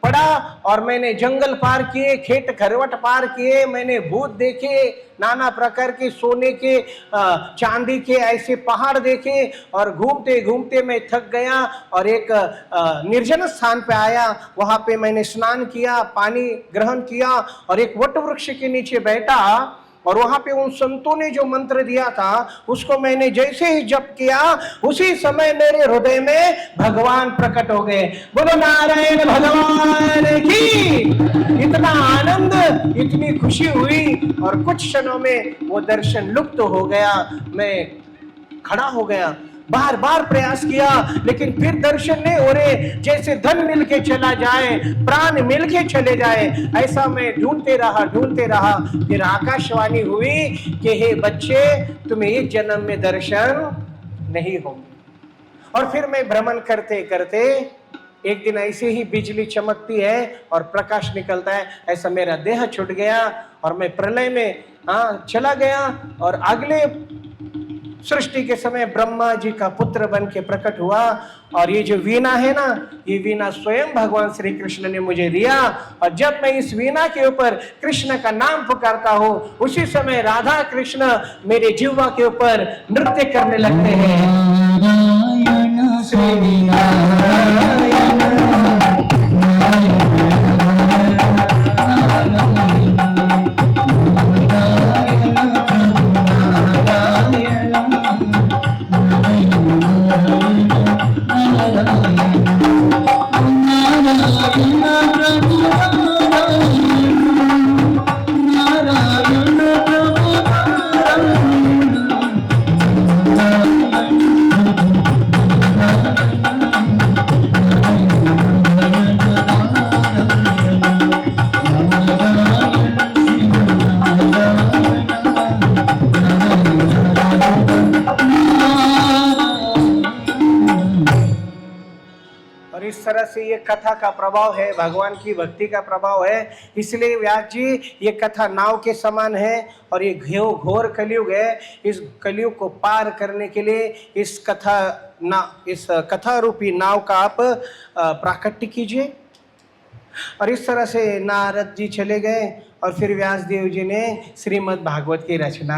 पड़ा और मैंने जंगल पार किए, खेत खरवट पार किए, मैंने भूत देखे, नाना प्रकार के सोने के चांदी के ऐसे पहाड़ देखे। और घूमते घूमते मैं थक गया और एक निर्जन स्थान पे आया। वहां पे मैंने स्नान किया, पानी ग्रहण किया और एक वट वृक्ष के नीचे बैठा। और वहां पे उन संतों ने जो मंत्र दिया था उसको मैंने जैसे ही जप किया, उसी समय मेरे हृदय में भगवान प्रकट हो गए। बोलो नारायण भगवान की। इतना आनंद, इतनी खुशी हुई और कुछ क्षणों में वो दर्शन लुप्त हो गया। मैं खड़ा हो गया, बार बार प्रयास किया लेकिन फिर दर्शन नहीं हो रहे। जैसे धन मिलके चला जाए, प्राण मिलके चले जाए, ऐसा मैं ढूंढते रहा। फिर आकाशवाणी हुई कि हे बच्चे, तुम्हें इस जन्म में दर्शन नहीं होंगे। और फिर मैं भ्रमण करते करते एक दिन ऐसे ही बिजली चमकती है और प्रकाश निकलता है, ऐसा मेरा देह छूट गया और मैं प्रलय में चला गया। और अगले सृष्टि के समय ब्रह्मा जी का पुत्र बन के प्रकट हुआ। और ये जो वीणा है ना, ये वीणा स्वयं भगवान श्री कृष्ण ने मुझे दिया। और जब मैं इस वीणा के ऊपर कृष्ण का नाम पुकारता हूँ, उसी समय राधा कृष्ण मेरे जिह्वा के ऊपर नृत्य करने लगते हैं। श्री से ये कथा का प्रभाव है, भगवान की भक्ति का प्रभाव है। इसलिए व्यास जी, ये कथा नाव के समान है और ये घोर कलयुग है। इस कलयुग को पार करने के लिए इस कथा रूपी नाव का आप प्राकट्य कीजिए। और इस तरह से नारद जी चले गए और फिर व्यास देव जी ने श्रीमद् भागवत की रचना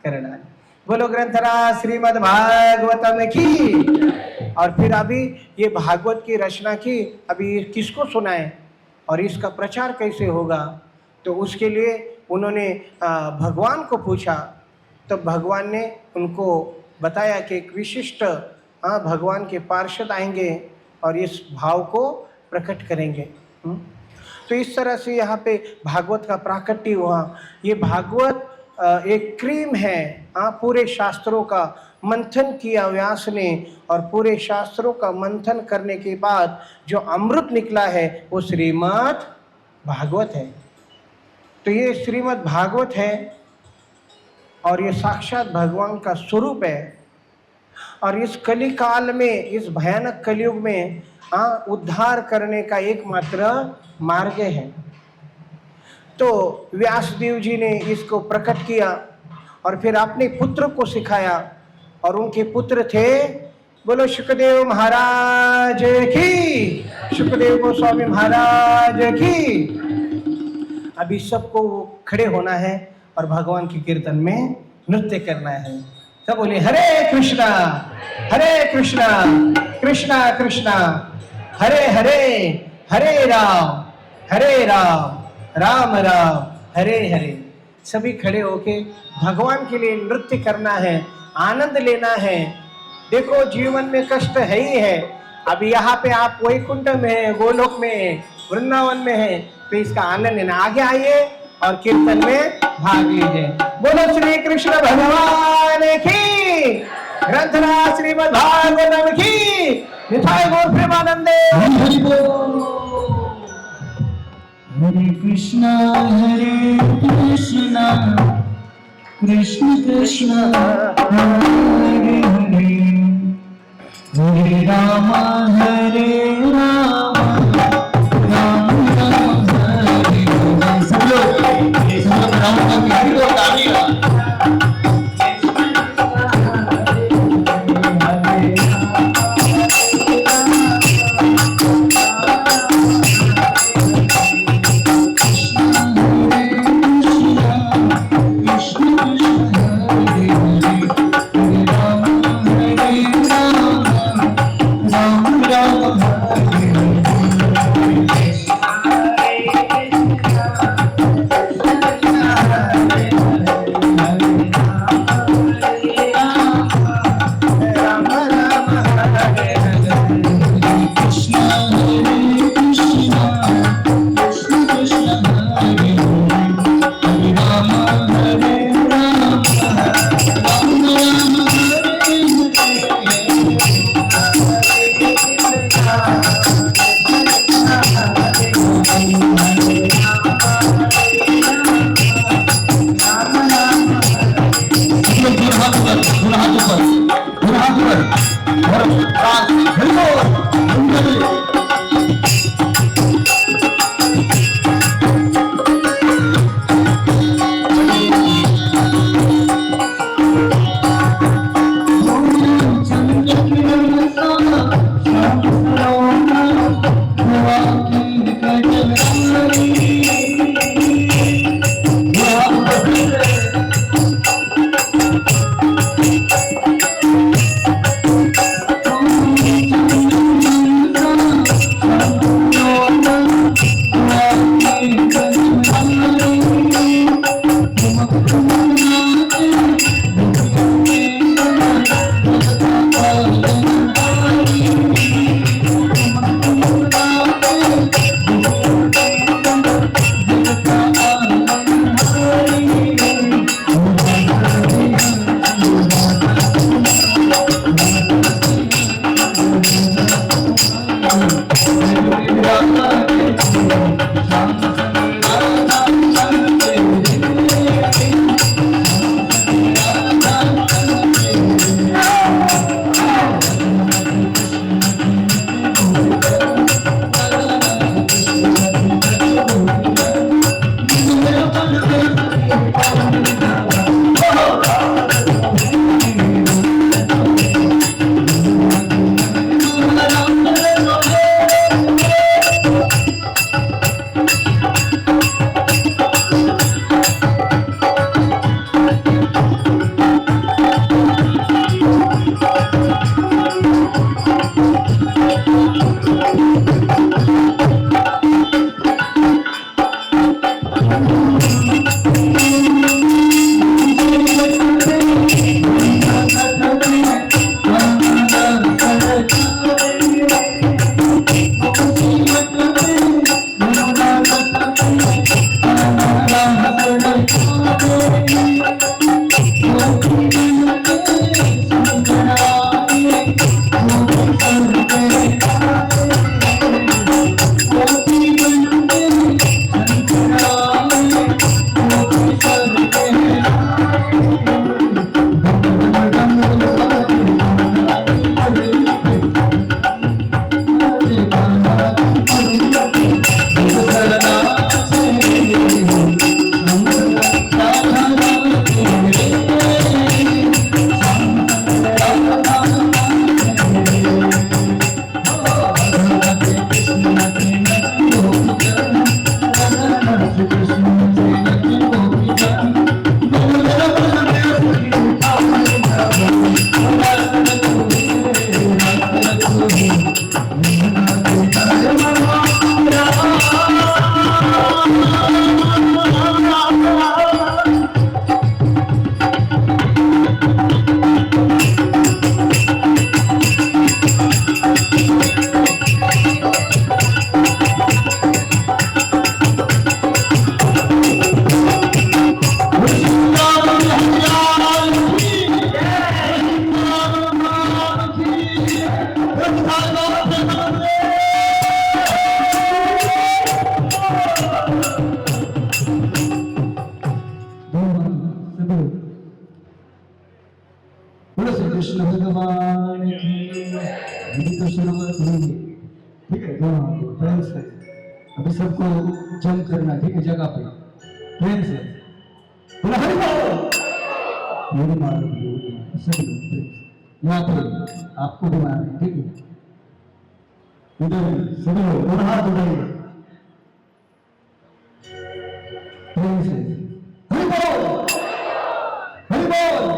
कर डाली। बोलो ग्रंथराज श्रीमद् भागवतम की। और फिर अभी ये भागवत की रचना की, अभी किसको सुनाए और इसका प्रचार कैसे होगा? तो उसके लिए उन्होंने भगवान को पूछा। तो भगवान ने उनको बताया कि एक विशिष्ट भगवान के पार्षद आएंगे और इस भाव को प्रकट करेंगे। तो इस तरह से यहाँ पे भागवत का प्राकट्य हुआ। ये भागवत एक क्रीम है पूरे शास्त्रों का मंथन किया व्यास ने, और पूरे शास्त्रों का मंथन करने के बाद जो अमृत निकला है वो श्रीमद् भागवत है। तो ये श्रीमद् भागवत है और ये साक्षात भगवान का स्वरूप है। और इस कली काल में, इस भयानक कलयुग में उद्धार करने का एकमात्र मार्ग है। तो व्यासदेव जी ने इसको प्रकट किया और फिर अपने पुत्र को सिखाया। और उनके पुत्र थे, बोलो सुखदेव महाराज की, सुखदेव गोस्वामी महाराज की। अभी सबको खड़े होना है और भगवान के कीर्तन में नृत्य करना है। सब बोले हरे कृष्णा कृष्णा कृष्णा हरे हरे, हरे राम राम राम हरे हरे। सभी खड़े होके भगवान के लिए नृत्य करना है, आनंद लेना है। देखो जीवन में कष्ट है ही है। अब यहाँ पे आप वैकुंठ में है, गोलोक में है, वृंदावन में है, तो इसका आनंद लेना। आगे आइए और कीर्तन में भाग लीजिए। बोलो श्री कृष्ण भगवान की, ग्रंथराज श्रीमद् भागवतम की, निताय गौर प्रेमानंदे। हरे कृष्णा कृष्ण कृष्ण हरे हरे, हरे राम राम राम हरे हरे। सब लोग राम का तालियां। बोलो श्री कृष्ण भगवान की अभी तो शुरुआत हुई है। ठीक है दोनों हाथ को प्रेम से अभी सबको जम करना ठीक है जगह पे प्रेम से बोलो हरि बोल मेरी मारो सब लोग प्रेम से यहाँ पे आपको भी मारना ठीक है इधर सभी लोग दोनों हाथ उठाइए प्रेम से हरि बोल हरि बोल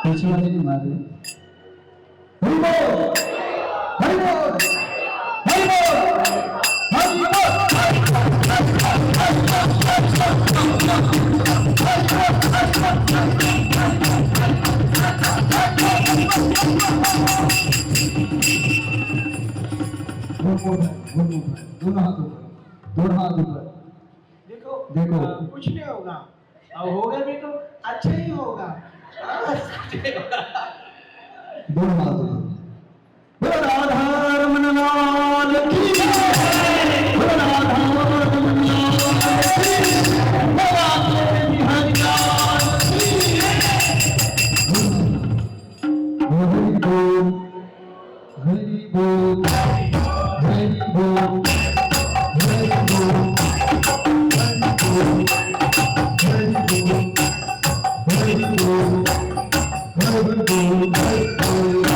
पीछे वाले नहीं मारे हरि बोल हरि बोल हरि बोल दोनों हाथ ऊपर देखो देखो। कुछ नहीं होगा और होगा भी तो अच्छा ही होगा दोनों हाथ ऊपर बोलो राधा रमन लाल की जय बोलो राधा रमन लाल की जय बोलो बिहारी लाल की जय हरि बोल हरि बोल हरि बोल हरि बोल हरि बोल हरि बोल हरि बोल